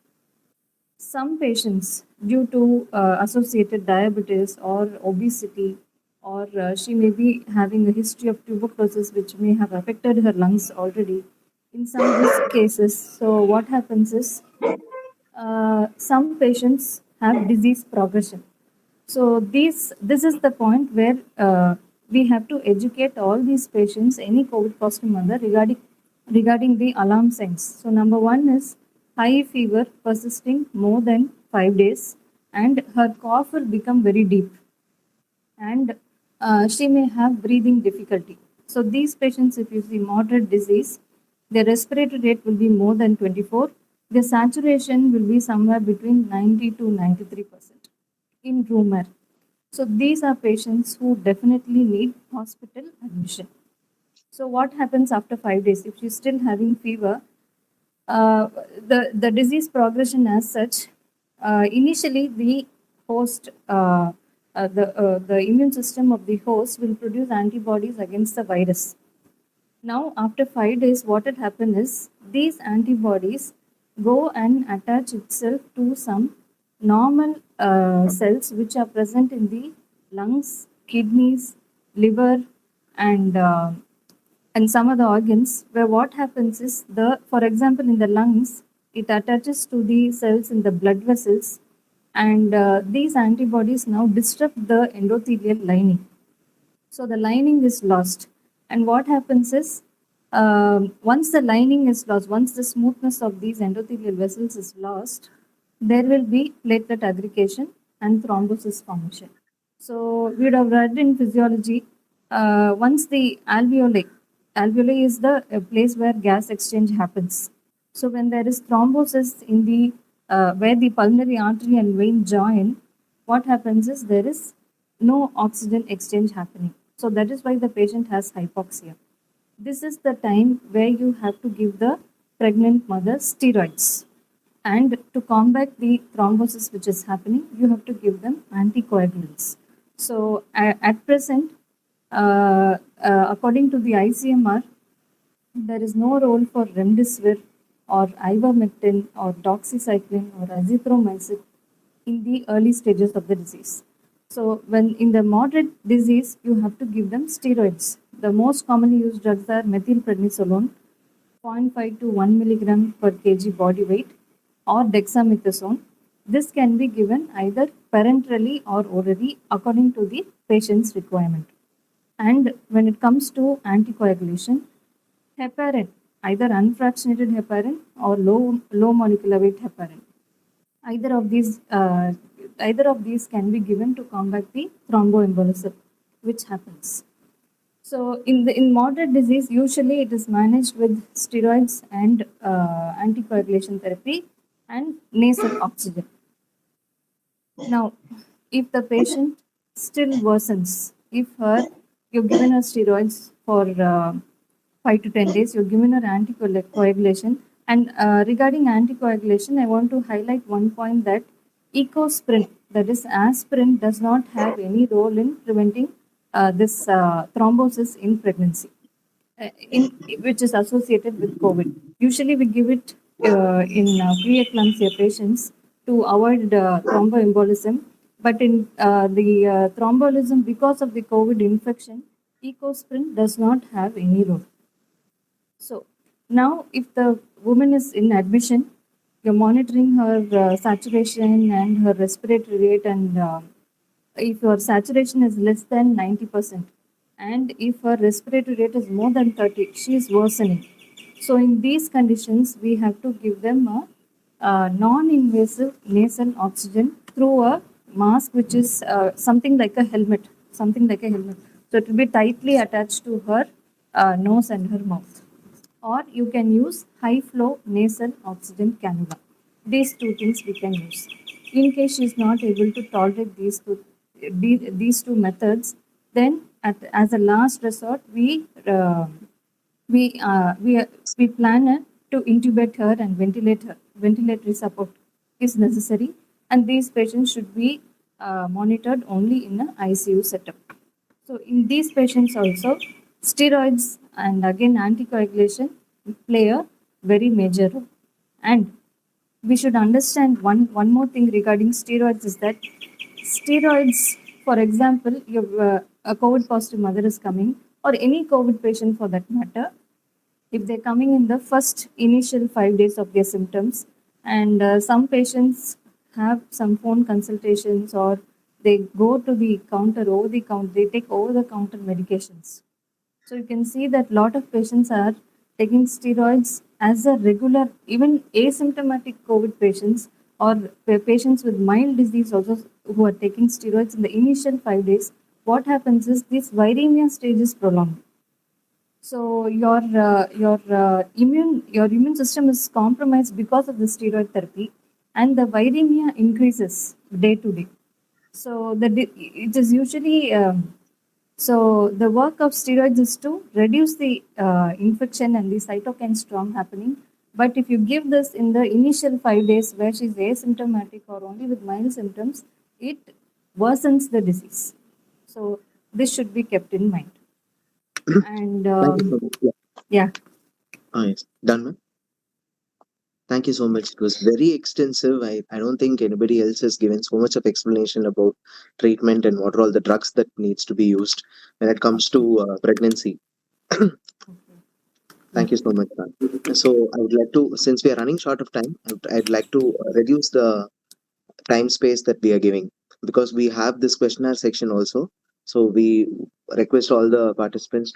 Some patients, due to associated diabetes or obesity, or she may be having a history of tuberculosis, which may have affected her lungs already. In some risk cases, so what happens is some patients have disease progression. So this is the point where we have to educate all these patients, any COVID positive mother, regarding the alarm signs. So number one is high fever persisting more than 5 days, and her cough will become very deep, and she may have breathing difficulty. So these patients, if you see moderate disease, their respiratory rate will be more than 24. The saturation will be somewhere between 90 to 93% in room air. So these are patients who definitely need hospital admission. So what happens after 5 days? If she's still having fever, the disease progression as such, initially the host, the immune system of the host will produce antibodies against the virus. Now, after 5 days, what had happened is these antibodies go and attach itself to some normal cells which are present in the lungs, kidneys, liver, and some other organs. Where what happens is for example, in the lungs, it attaches to the cells in the blood vessels, and these antibodies now disrupt the endothelial lining. So the lining is lost. And what happens is, once the lining is lost, once the smoothness of these endothelial vessels is lost, there will be platelet aggregation and thrombosis formation. So we would have read in physiology, once the alveoli is the place where gas exchange happens. So when there is thrombosis in the where the pulmonary artery and vein join, what happens is there is no oxygen exchange happening. So that is why the patient has hypoxia. This is the time where you have to give the pregnant mother steroids. And to combat the thrombosis which is happening, you have to give them anticoagulants. So at present, according to the ICMR, there is no role for remdesivir or ivermectin or doxycycline or azithromycin in the early stages of the disease. So when in the moderate disease, you have to give them steroids. The most commonly used drugs are methylprednisolone, 0.5 to 1 milligram per kg body weight, or dexamethasone. This can be given either parenterally or orally according to the patient's requirement. And when it comes to anticoagulation, heparin, either unfractionated heparin or low molecular weight heparin, either of these can be given to combat the thromboembolism which happens. So in moderate disease, usually it is managed with steroids and anticoagulation therapy and nasal oxygen. Now, if the patient still worsens, if you've given her steroids for 5 to 10 days, you've given her anticoagulation. And regarding anticoagulation, I want to highlight one point that ecosprin, that is aspirin, does not have any role in preventing this thrombosis in pregnancy, which is associated with COVID. Usually, we give it in preeclampsia patients to avoid thromboembolism. But in the thrombolism, because of the COVID infection, ecosprin does not have any role. So now, if the woman is in admission, you're monitoring her saturation and her respiratory rate, and if your saturation is less than 90%, and if her respiratory rate is more than 30, she is worsening. So in these conditions, we have to give them a non-invasive nasal oxygen through a mask, which is something like a helmet, So it will be tightly attached to her nose and her mouth. Or you can use high flow nasal oxygen cannula. These two things we can use. In case she is not able to tolerate these two methods, then as a last resort, we plan to intubate her and ventilate her. Ventilatory support is necessary, and these patients should be monitored only in an ICU setup. So in these patients also, steroids and again anticoagulation play a very major role. And we should understand one more thing regarding steroids is that steroids, for example, a COVID positive mother is coming, or any COVID patient for that matter, if they're coming in the first initial 5 days of their symptoms, and some patients have some phone consultations, or they go to the counter they take over the counter medications. So you can see that a lot of patients are taking steroids as a regular, even asymptomatic COVID patients or patients with mild disease also who are taking steroids in the initial 5 days. What happens is this viremia stage is prolonged. So your immune system is compromised because of the steroid therapy, and the viremia increases day to day. So it is usually so the work of steroids is to reduce the infection and the cytokine storm happening. But if you give this in the initial 5 days where she's asymptomatic or only with mild symptoms, it worsens the disease. So this should be kept in mind. And Thank you so much. yeah. Yes. Done, ma'am. Thank you so much. It was very extensive. I don't think anybody else has given so much of explanation about treatment and what are all the drugs that needs to be used when it comes to pregnancy. Thank you so much, ma'am. So I would like to, since we are running short of time, I'd like to reduce the time space that we are giving, because we have this questionnaire section also. So we request all the participants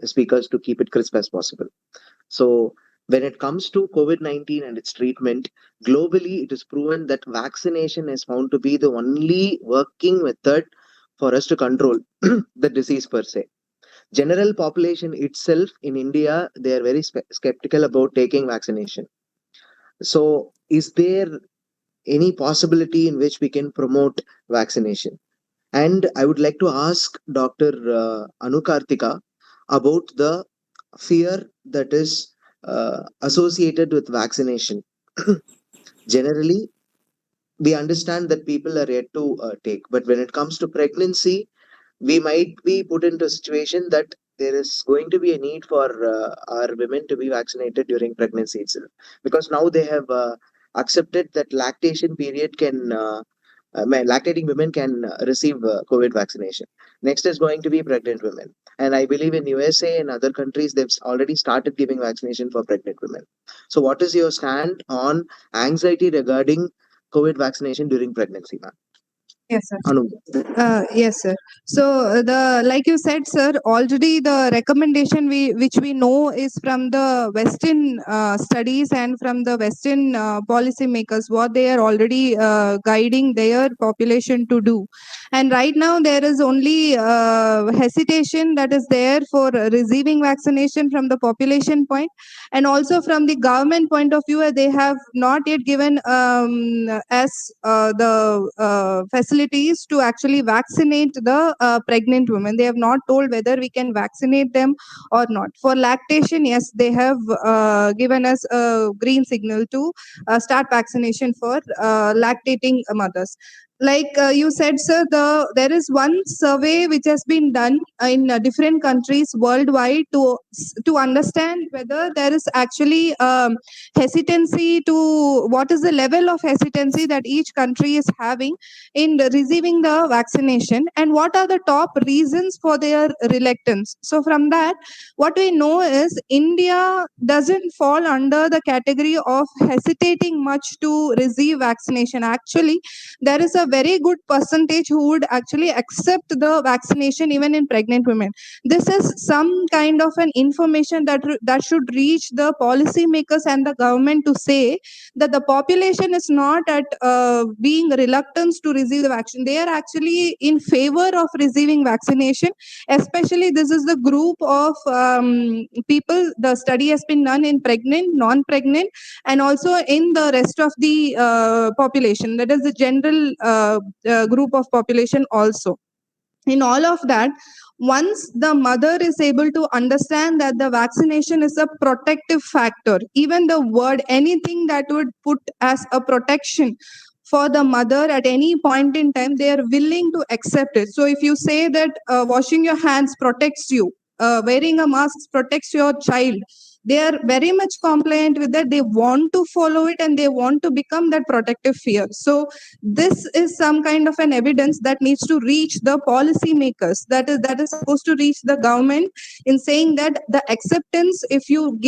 speakers to keep it crisp as possible. So when it comes to COVID-19 and its treatment, globally, it is proven that vaccination is found to be the only working method for us to control the disease per se. General population itself in India, they are very skeptical about taking vaccination. So is there any possibility in which we can promote vaccination? And I would like to ask Dr. Anu Karthika about the fear that is associated with vaccination. Generally, we understand that people are yet to take, but when it comes to pregnancy, we might be put into a situation that there is going to be a need for our women to be vaccinated during pregnancy itself, because now they have accepted that lactation period can lactating women can receive COVID vaccination. Next is going to be pregnant women, and I believe in USA and other countries they've already started giving vaccination for pregnant women. So, what is your stand on anxiety regarding COVID vaccination during pregnancy, ma'am? Yes, sir. Anu. Yes, sir. So the like you said, sir, already the recommendation which we know is from the Western studies and from the Western policymakers, what they are already guiding their population to do. And right now there is only hesitation that is there for receiving vaccination from the population point, and also from the government point of view, they have not yet given as the facilities to actually vaccinate the pregnant women. They have not told whether we can vaccinate them or not. For lactation, yes, they have given us a green signal to start vaccination for lactating mothers. Like you said, sir, there is one survey which has been done in different countries worldwide to understand whether there is actually hesitancy to what is the level of hesitancy that each country is having in receiving the vaccination, and what are the top reasons for their reluctance. So from that, what we know is India doesn't fall under the category of hesitating much to receive vaccination. Actually, there is a very good percentage who would actually accept the vaccination even in pregnant women. This is some kind of an information that should reach the policymakers and the government to say that the population is not at being reluctant to receive the vaccine. They are actually in favor of receiving vaccination. Especially this is the group of people. The study has been done in pregnant, non-pregnant, and also in the rest of the population. That is the general group of population also. In all of that, once the mother is able to understand that the vaccination is a protective factor, even the word, anything that would put as a protection for the mother at any point in time, they are willing to accept it. So if you say that washing your hands protects you, wearing a mask protects your child, they are very much compliant with that. They want to follow it and they want to become that protective fear. So this is some kind of an evidence that needs to reach the policymakers, that is supposed to reach the government in saying that the acceptance, if you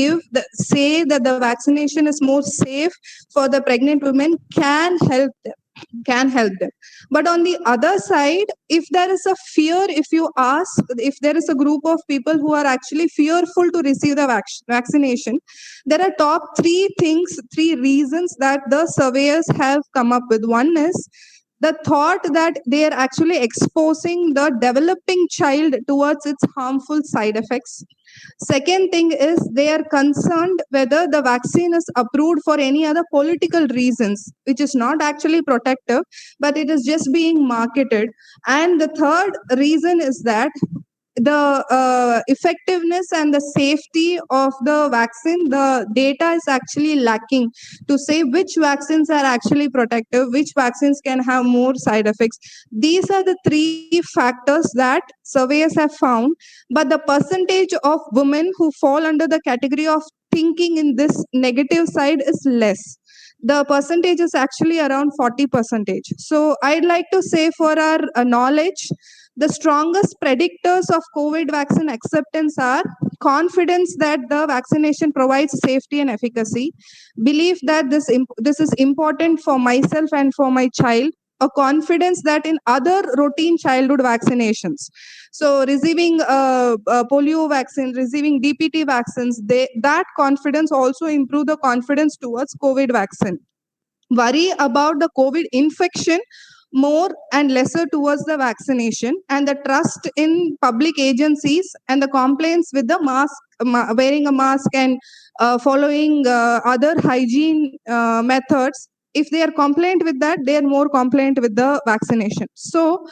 say that the vaccination is more safe for the pregnant women, can help them. But on the other side, if there is a fear, if there is a group of people who are actually fearful to receive the vaccination, there are top three reasons that the surveyors have come up with. One is the thought that they are actually exposing the developing child towards its harmful side effects. Second thing is they are concerned whether the vaccine is approved for any other political reasons, which is not actually protective, but it is just being marketed. And the third reason is that the effectiveness and the safety of the vaccine, the data is actually lacking to say which vaccines are actually protective, which vaccines can have more side effects. These are the three factors that surveyors have found. But the percentage of women who fall under the category of thinking in this negative side is less. The percentage is actually around 40%. So I'd like to say, for our knowledge, the strongest predictors of COVID vaccine acceptance are confidence that the vaccination provides safety and efficacy, belief that this is important for myself and for my child, a confidence that in other routine childhood vaccinations. So receiving polio vaccine, receiving DPT vaccines, that confidence also improve the confidence towards COVID vaccine. Worry about the COVID infection more and lesser towards the vaccination, and the trust in public agencies and the compliance with the wearing a mask and following other hygiene methods. If they are compliant with that, they are more compliant with the vaccination. So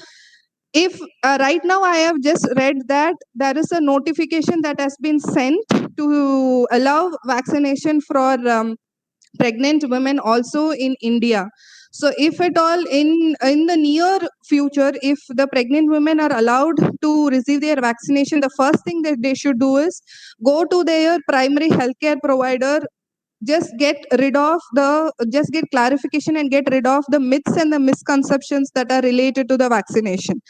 if right now I have just read that there is a notification that has been sent to allow vaccination for pregnant women also in India. So if at all in the near future, if the pregnant women are allowed to receive their vaccination, the first thing that they should do is go to their primary healthcare provider, just get clarification and get rid of the myths and the misconceptions that are related to the vaccination.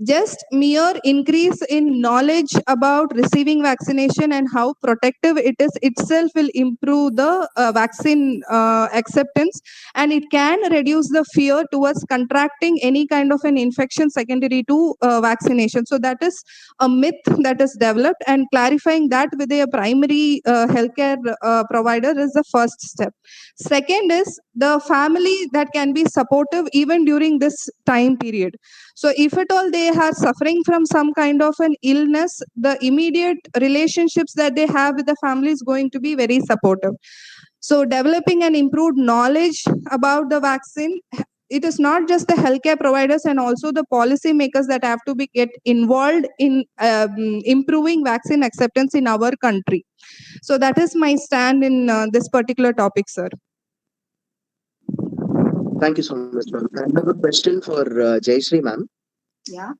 Just mere increase in knowledge about receiving vaccination and how protective it is itself will improve the vaccine acceptance, and it can reduce the fear towards contracting any kind of an infection secondary to vaccination. So that is a myth that is developed, and clarifying that with a primary healthcare provider is the first step. Second is the family that can be supportive even during this time period. So if at all they are suffering from some kind of an illness, the immediate relationships that they have with the family is going to be very supportive. So developing an improved knowledge about the vaccine, it is not just the healthcare providers and also the policy makers that have to be get involved in improving vaccine acceptance in our country. So that is my stand in this particular topic, sir. Thank you so much, ma'am. I have a question for Jayashree, ma'am. Yeah.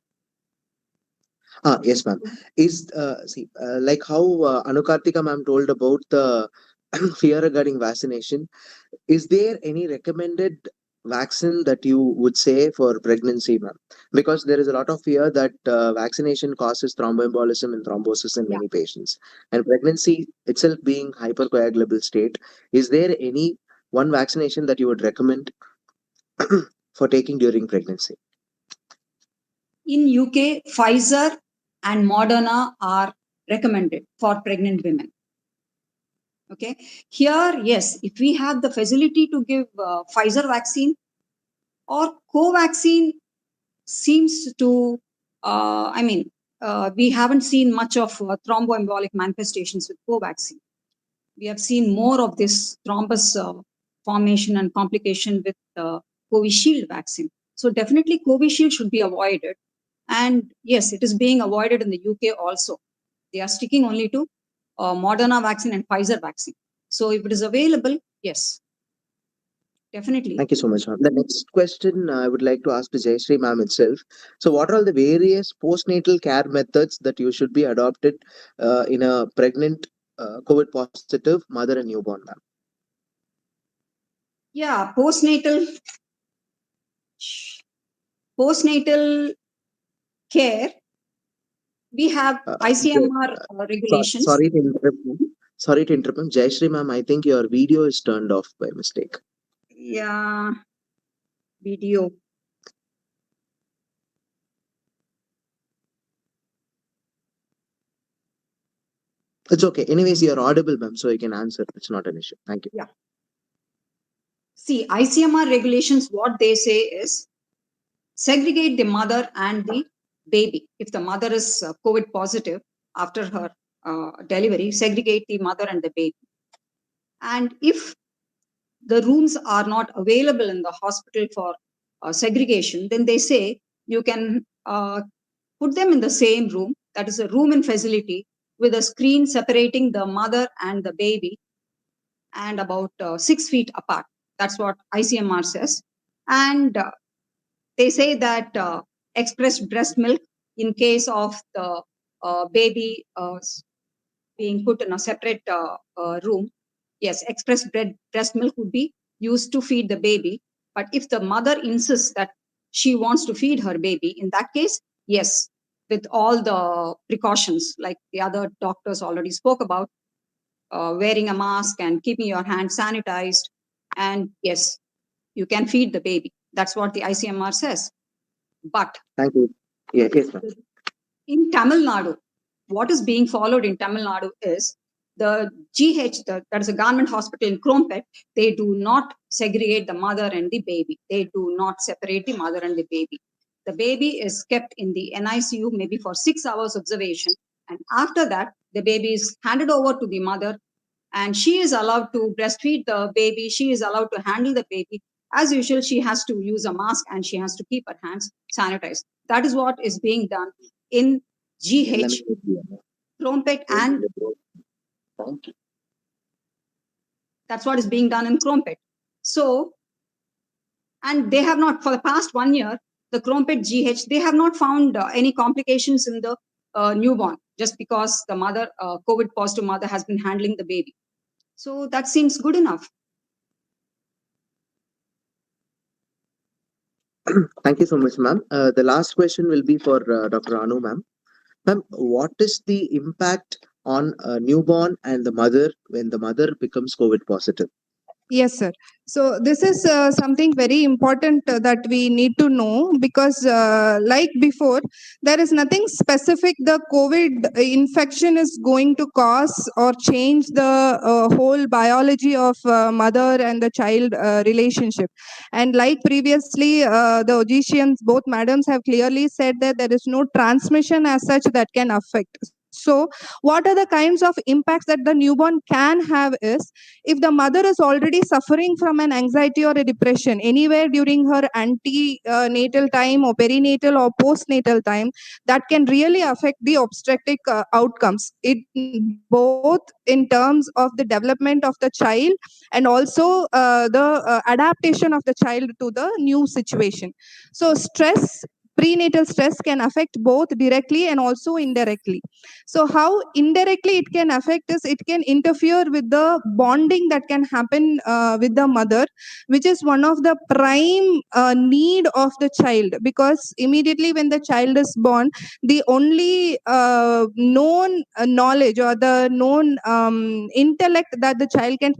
Yes, ma'am. Is like how Anukartika ma'am told about the fear regarding vaccination. Is there any recommended vaccine that you would say for pregnancy, ma'am? Because there is a lot of fear that vaccination causes thromboembolism and thrombosis in Yeah. many patients, and pregnancy itself being hypercoagulable state. Is there any one vaccination that you would recommend for taking during pregnancy? In UK, Pfizer and Moderna are recommended for pregnant women. Okay. Here, yes, if we have the facility to give Pfizer vaccine or Covaxin seems to, we haven't seen much of thromboembolic manifestations with Covaxin. We have seen more of this thrombus formation and complication with Covishield vaccine. So definitely Covishield should be avoided. And yes, it is being avoided in the UK also. They are sticking only to Moderna vaccine and Pfizer vaccine. So if it is available, yes, definitely. Thank you so much, ma'am. The next question I would like to ask to Jayashree ma'am itself. So, what are all the various postnatal care methods that you should be adopted in a pregnant COVID positive mother and newborn, ma'am? Yeah, postnatal care. We have ICMR regulations. Sorry to interrupt, ma'am. Sorry to interrupt, ma'am. Jayashree ma'am, I think your video is turned off by mistake. Yeah, video. It's okay. Anyways, you're audible, ma'am, so you can answer. It's not an issue. Thank you. Yeah. See, ICMR regulations, what they say is segregate the mother and the baby. If the mother is COVID positive after her delivery, segregate the mother and the baby. And if the rooms are not available in the hospital for segregation, then they say you can put them in the same room, that is a room and facility with a screen separating the mother and the baby and about 6 feet apart. That's what ICMR says. And they say that expressed breast milk in case of the baby being put in a separate room. Yes, expressed breast milk would be used to feed the baby. But if the mother insists that she wants to feed her baby, in that case, yes, with all the precautions like the other doctors already spoke about, wearing a mask and keeping your hands sanitized. And yes, you can feed the baby. That's what the ICMR says. But thank you. Yeah, yes, ma'am. In Tamil Nadu, what is being followed in Tamil Nadu is the GH, that is a government hospital in Krompet, they do not segregate the mother and the baby. They do not separate the mother and the baby. The baby is kept in the NICU maybe for 6 hours observation. And after that, the baby is handed over to the mother and she is allowed to breastfeed the baby. She is allowed to handle the baby. As usual, she has to use a mask and she has to keep her hands sanitized. That is what is being done in GH, Krompet, and that's what is being done in Krompet. So, and they have not, for the past 1 year, the Krompet GH, they have not found any complications in the newborn just because the mother, COVID positive mother has been handling the baby. So that seems good enough. Thank you so much, ma'am. The last question will be for Dr. Anu, ma'am. Ma'am, what is the impact on a newborn and the mother when the mother becomes COVID positive? Yes, sir. So this is something very important that we need to know, because, like before, there is nothing specific the COVID infection is going to cause or change the whole biology of mother and the child relationship. And like previously, the Ogicians, both madams have clearly said that there is no transmission as such that can affect. So, what are the kinds of impacts that the newborn can have is, if the mother is already suffering from an anxiety or a depression anywhere during her antenatal time or perinatal or postnatal time, that can really affect the obstetric outcomes, it both in terms of the development of the child and also the adaptation of the child to the new situation. So stress, prenatal stress, can affect both directly and also indirectly. So how indirectly it can affect is, it can interfere with the bonding that can happen with the mother, which is one of the prime need of the child, because immediately when the child is born, the only known knowledge or the known intellect that the child can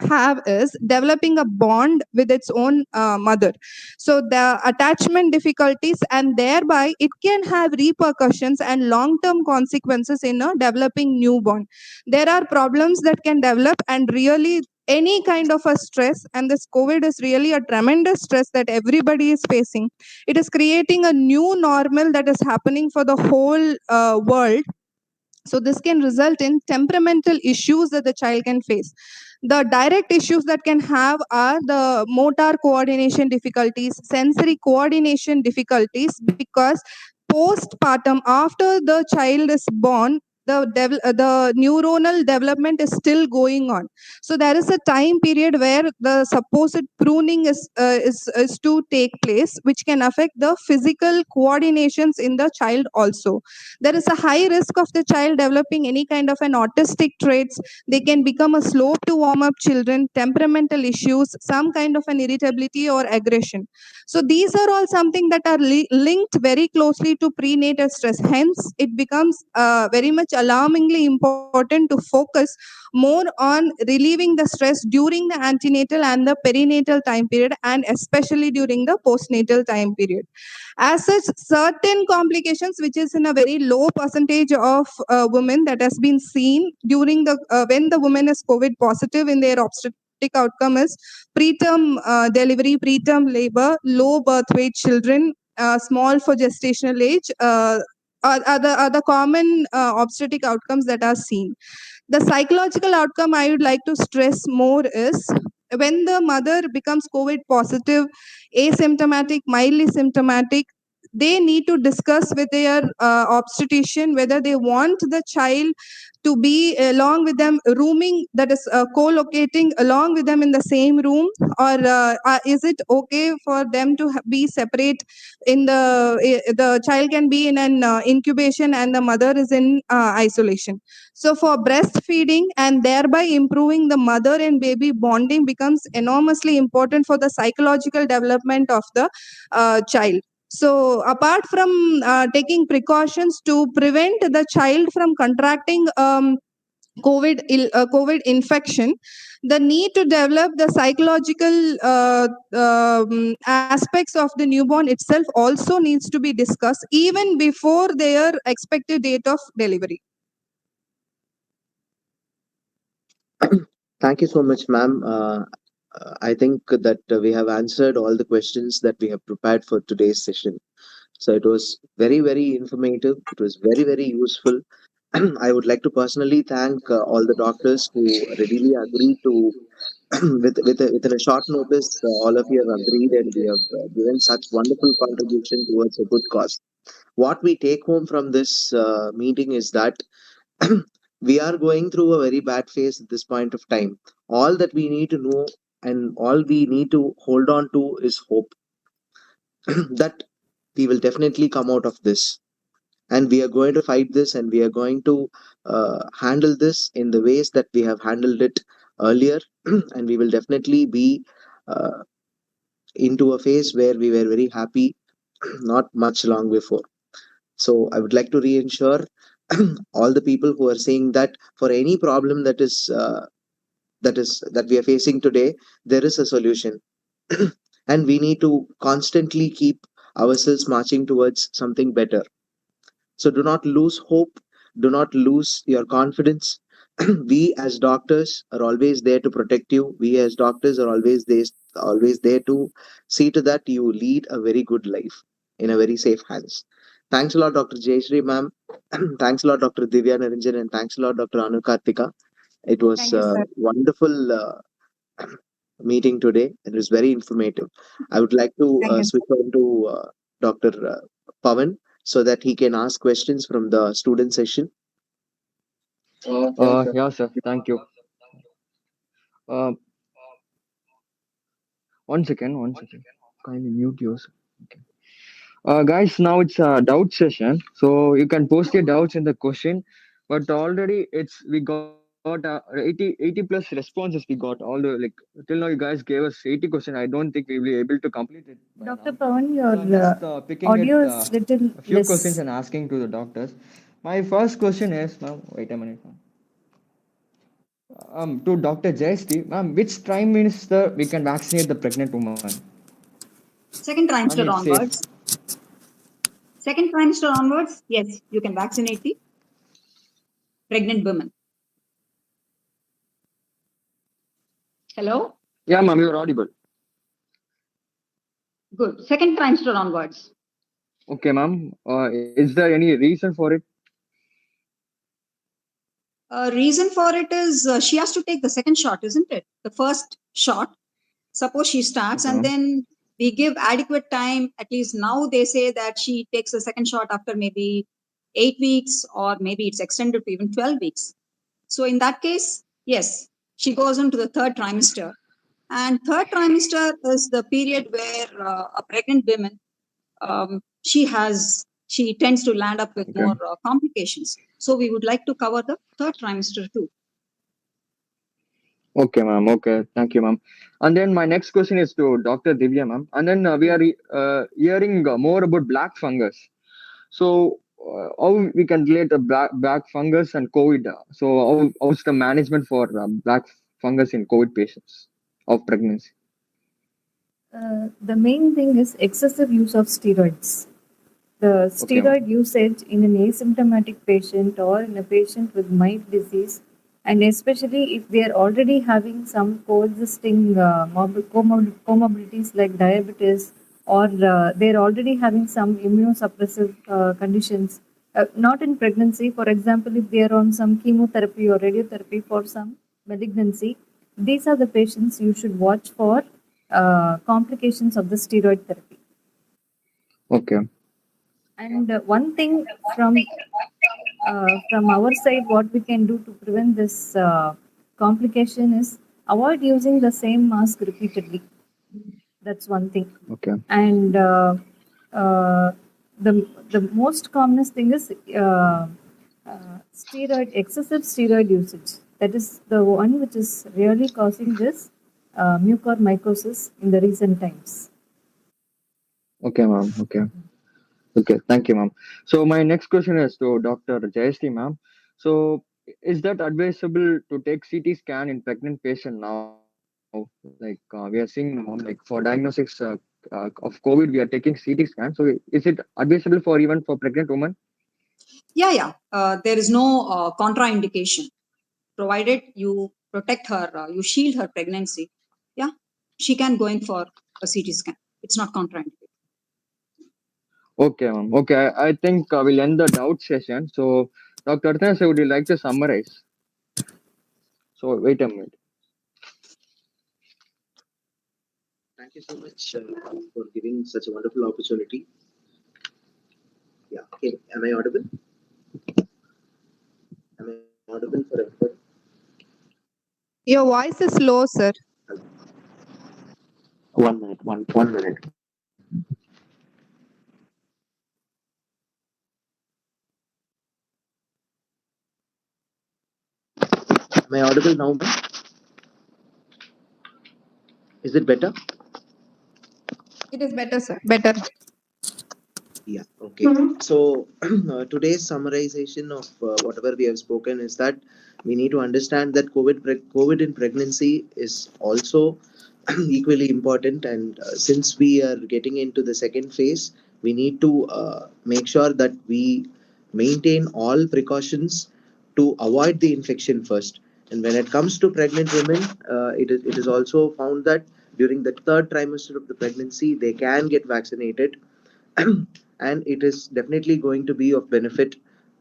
have is developing a bond with its own mother. So the attachment difficulties, and thereby it can have repercussions and long term consequences in a developing newborn. There are problems that can develop, and really any kind of a stress, and this COVID is really a tremendous stress that everybody is facing. It is creating a new normal that is happening for the whole world. So this can result in temperamental issues that the child can face. The direct issues that can have are the motor coordination difficulties, sensory coordination difficulties, because postpartum, after the child is born, the neuronal development is still going on. So there is a time period where the supposed pruning is to take place, which can affect the physical coordinations in the child also. There is a high risk of the child developing any kind of an autistic traits. They can become a slow to warm up children, temperamental issues, some kind of an irritability or aggression. So these are all something that are linked very closely to prenatal stress. Hence, it becomes very much alarmingly important to focus more on relieving the stress during the antenatal and the perinatal time period, and especially during the postnatal time period. As such, certain complications, which is in a very low percentage of women that has been seen during the when the woman is COVID positive in their obstetric outcome, is preterm delivery, preterm labor, low birth weight children, small for gestational age. Are the common obstetric outcomes that are seen. The psychological outcome I would like to stress more is, when the mother becomes COVID positive, asymptomatic, mildly symptomatic, they need to discuss with their obstetrician whether they want the child to be along with them, rooming, that is co-locating along with them in the same room, or is it okay for them to be separate in the child can be in an incubation and the mother is in isolation. So for breastfeeding and thereby improving the mother and baby bonding becomes enormously important for the psychological development of the child. So apart from taking precautions to prevent the child from contracting COVID infection, the need to develop the psychological aspects of the newborn itself also needs to be discussed even before their expected date of delivery. Thank you so much, ma'am. I think that we have answered all the questions that we have prepared for today's session. So it was very, very informative. It was very, very useful. I would like to personally thank all the doctors who readily agreed to, within a short notice, all of you have agreed and we have given such wonderful contribution towards a good cause. What we take home from this meeting is that we are going through a very bad phase at this point of time. All that we need to know and all we need to hold on to is hope that we will definitely come out of this, and we are going to fight this, and we are going to handle this in the ways that we have handled it earlier, and we will definitely be uh, into a phase where we were very happy not much long before. So I would like to reassure all the people who are saying that for any problem that we are facing today, there is a solution, and we need to constantly keep ourselves marching towards something better. So do not lose hope, do not lose your confidence. We as doctors are always there to protect you. We as doctors are always there to see to that you lead a very good life in a very safe hands. Thanks a lot, Dr. Jayashree ma'am. Thanks a lot, Dr. Divya Naranjan, and thanks a lot, Dr. Anu Kartika. It was Thank you, a sir. wonderful meeting today. It was very informative. I would like to Thank you. switch on to Dr. Pavan so that he can ask questions from the student session. Yeah, sir. Thank you. Uh, One second, one second. Kindly mute yours. Okay. Guys, now it's a doubt session, so you can post your doubts in the question. But already we got 80 plus responses. We got all the like till now. You guys gave us 80 questions. I don't think we'll be able to complete it by Dr. now. Pawan, So I'm your just picking it audio is little a few questions less. and asking to the doctors. My first question is, ma'am, wait a minute, ma'am. To Dr. Jayashree, ma'am, which trimester we can vaccinate the pregnant woman? Second I mean, trimester it's safe. onwards. Second trimester onwards, yes, you can vaccinate the pregnant women. Hello? Yeah, ma'am, you're audible. Good. Second trimester onwards. Okay, ma'am. Is there any reason for it? Reason for it is she has to take the second shot, isn't it? The first shot. Suppose she starts Okay, and ma'am. then we give adequate time. At least now they say that she takes the second shot after maybe 8 weeks, or maybe it's extended to even 12 weeks. So in that case, yes, she goes into the third trimester. And third trimester is the period where a pregnant woman, she tends to land up with Okay. more complications. So we would like to cover the third trimester too. Okay, ma'am. Okay, thank you, ma'am. And then my next question is to Dr. Divya, ma'am. And then we are hearing more about black fungus. So, how we can relate the black fungus and COVID? So, how's the management for black fungus in COVID patients of pregnancy? The main thing is excessive use of steroids. The Okay, ma'am. steroid usage in an asymptomatic patient or in a patient with mild disease, and especially if they are already having some coexisting comorbidities like diabetes, or they're already having some immunosuppressive conditions, not in pregnancy. For example, if they are on some chemotherapy or radiotherapy for some malignancy, these are the patients you should watch for complications of the steroid therapy. Okay. And one thing from our side, what we can do to prevent this complication is avoid using the same mask repeatedly. That's one thing. Okay. And uh, the most commonest thing is excessive steroid usage. That is the one which is really causing this mucormycosis in the recent times. Okay, ma'am. Okay. Okay, thank you, ma'am. So my next question is to Dr. Jayashree, ma'am. So is that advisable to take CT scan in pregnant patient now? Like we are seeing now, like for diagnostics of COVID, we are taking CT scan. So is it advisable for even for pregnant women? Yeah. There is no contraindication, provided you protect her, you shield her pregnancy. Yeah, she can go in for a CT scan. It's not contraindicated. Okay, ma'am. Okay, I think we'll end the doubt session. So Dr. Arthana, would you like to summarize? So wait a minute. Thank you so much for giving such a wonderful opportunity. Yeah. Okay. Am I audible? Am I audible for everybody? Your voice is low, sir. 1 minute. One minute. Am I audible now, ma'am? Is it better? It is better, sir. Better. Yeah, okay. So today's summarization of whatever we have spoken is that we need to understand that COVID in pregnancy is also equally important, and since we are getting into the second phase, we need to make sure that we maintain all precautions to avoid the infection first. And when it comes to pregnant women, it is also found that during the third trimester of the pregnancy, they can get vaccinated and it is definitely going to be of benefit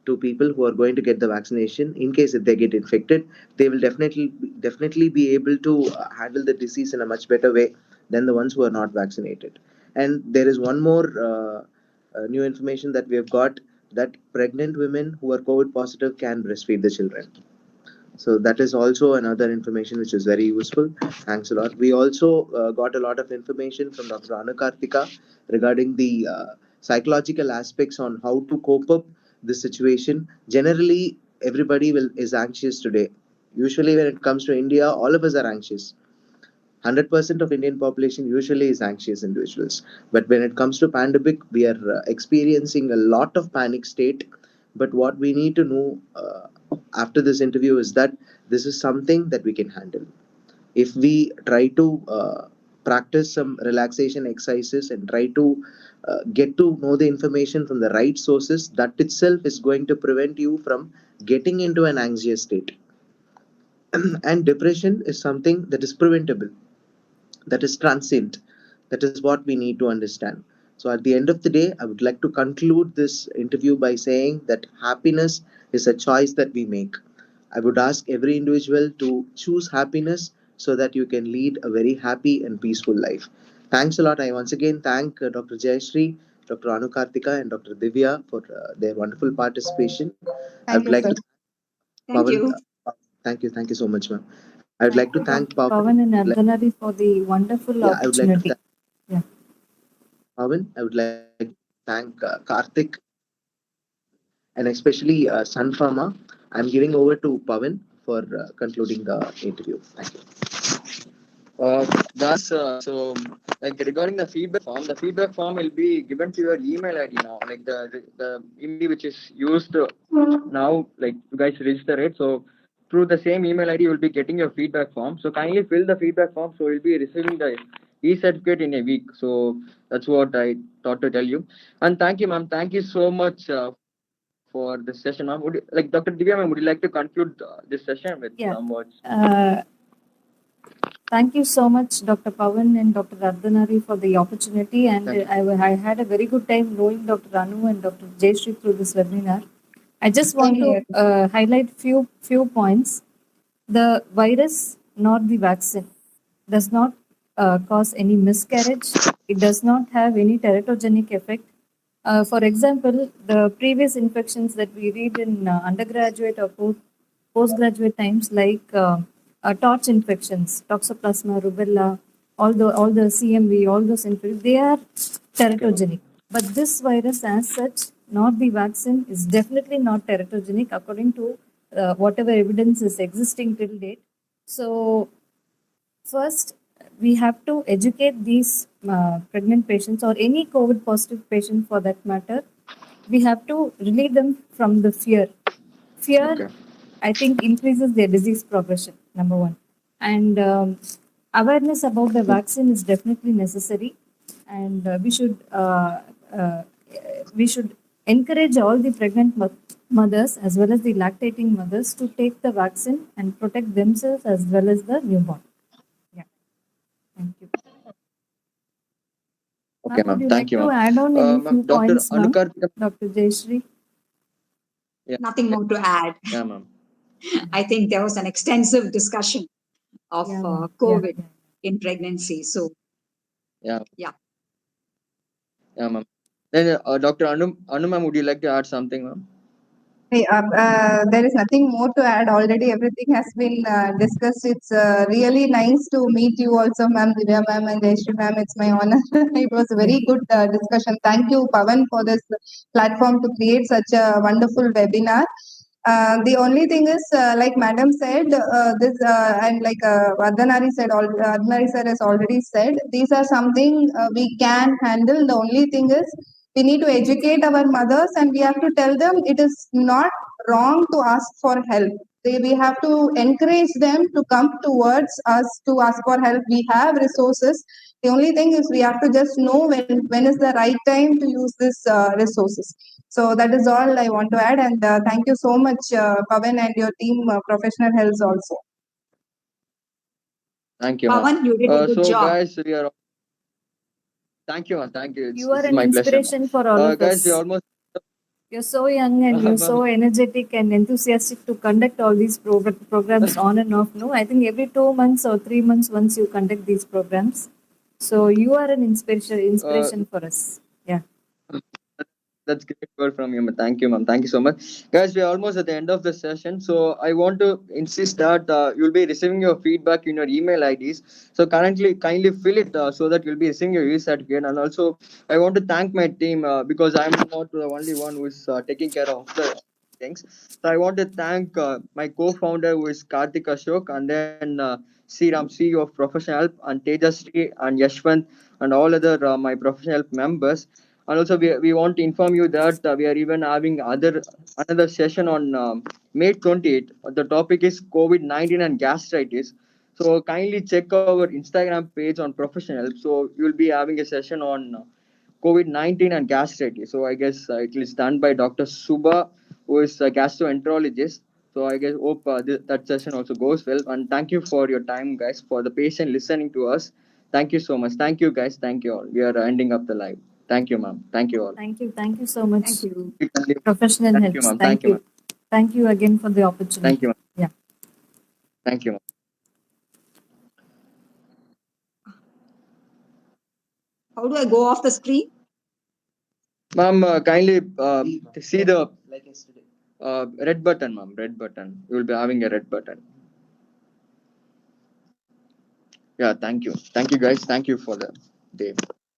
to people who are going to get the vaccination. In case if they get infected, they will definitely be able to handle the disease in a much better way than the ones who are not vaccinated. And there is one more new information that we have got, that pregnant women who are COVID positive can breastfeed the children. So that is also another information which is very useful. Thanks a lot. We also got a lot of information from Dr. Anu Karthika regarding the psychological aspects on how to cope up this situation. Generally, everybody is anxious today. Usually, when it comes to India, all of us are anxious. 100% of Indian population usually is anxious individuals. But when it comes to pandemic, we are experiencing a lot of panic state. But what we need to know after this interview is that this is something that we can handle. If we try to practice some relaxation exercises and try to get to know the information from the right sources, that itself is going to prevent you from getting into an anxious state. And depression is something that is preventable, that is transient. That is what we need to understand. So, at the end of the day, I would like to conclude this interview by saying that happiness is a choice that we make. I would ask every individual to choose happiness so that you can lead a very happy and peaceful life. Thanks a lot. I once again thank Dr. Jayashree, Dr. Anu Karthika, and Dr. Divya for their wonderful participation. I Thank would you, like sir. to Thank Pavan. you. Thank you so much, ma'am. I would like to thank Dr. Pavan and Ardhanari for the wonderful yeah, I would like to opportunity. thank Yeah. Pavan. I would like to thank Karthik and especially Sun Pharma. I'm giving over to Pavan for concluding the interview. Thank you. That's so like regarding the feedback form will be given to your email ID now. Like the email ID which is used now, like you guys register it. So through the same email ID, you will be getting your feedback form. So kindly fill the feedback form. So you'll be receiving the e-certificate in a week. So that's what I thought to tell you. And thank you, ma'am. Thank you so much for this session, ma'am. Like Dr. Divya, ma'am, would you like to conclude this session with Yeah. some words? Thank you so much, Dr. Pavan and Dr. Ardhanari, for the opportunity. And I had a very good time knowing Dr. Anu and Dr. Jayashree through this webinar. I just want to highlight few points. The virus, not the vaccine, does not cause any miscarriage. It does not have any teratogenic effect. For example, the previous infections that we read in undergraduate or postgraduate times, like torch infections, toxoplasma, rubella, all the CMV, all those infections, they are teratogenic. But this virus, as such, not the vaccine, is definitely not teratogenic according to whatever evidence is existing till date. So, first, we have to educate these pregnant patients or any COVID positive patient for that matter. We have to relieve them from the fear. Fear, I think, increases their disease progression, number one. And awareness about the vaccine is definitely necessary. And we should encourage all the pregnant mothers as well as the lactating mothers to take the vaccine and protect themselves as well as the newborn. Yeah. Thank you. Okay, Ma'am, ma'am. would you Thank like you, to ma'am. add on any Ma'am, few Dr. points, ma'am? Anukarthika. Dr. Jayashree? Yeah. Nothing more to add. Yeah, ma'am. I think there was an extensive discussion of Yeah, ma'am. COVID Yeah. in pregnancy. So, Yeah. yeah. Yeah, ma'am. Then Dr. Anu ma'am, would you like to add something, ma'am? There is nothing more to add. Already everything has been discussed. It's really nice to meet you also, ma'am, Divya ma'am and Jayashree ma'am. It's my honor. It was a very good discussion. Thank you, Pavan, for this platform to create such a wonderful webinar. The only thing is, like Madam said, this and like Ardhanari said, Ardhanari sir has already said, these are something we can handle. The only thing is, we need to educate our mothers, and we have to tell them it is not wrong to ask for help. We have to encourage them to come towards us to ask for help. We have resources. The only thing is we have to just know when is the right time to use this resources. So that is all I want to add. And thank you so much, Pavan and your team, Professional Health also. Thank you, ma'am. Pavan, you did a good So, job. guys, we are. Thank you, ma'am. Thank you. You This are is an my pleasure, ma'am. inspiration for all of Guys, we us. almost. You're so young and you're so energetic and enthusiastic to conduct all these programs on and off. No, I think every 2 months or 3 months once you conduct these programs. So you are an inspiration for us. Yeah. That's great word from you, ma'am. Thank you, ma'am. Thank you so much. Guys, we're almost at the end of the session. So I want to insist that you'll be receiving your feedback in your email IDs. So currently, kindly fill it so that you'll be receiving your e-certificate. And also, I want to thank my team because I'm not the only one who is taking care of the things. So I want to thank my co-founder who is Karthik Ashok, and then Sriram, CEO of Professional Help, and Tejasri and Yashwant, and all other my professional help members. And also, we want to inform you that we are even having another session on May 28th. The topic is COVID-19 and gastritis. So kindly check our Instagram page on Professional Help. So you'll be having a session on COVID-19 and gastritis. So I guess it is done by Dr. Suba, who is a gastroenterologist. So I guess hope that session also goes well. And thank you for your time, guys, for the patient listening to us. Thank you so much. Thank you, guys. Thank you all. We are ending up the live. Thank you, ma'am. Thank you all. Thank you. Thank you so much. Thank you. Professional Thank helps. you, ma'am. Thank Thank you, you. ma'am. Thank you again for the opportunity. Thank you, ma'am. Yeah. Thank you, ma'am. How do I go off the screen? Ma'am, kindly see the red button, ma'am. Red button. You will be having a red button. Yeah, thank you. Thank you, guys. Thank you for the day.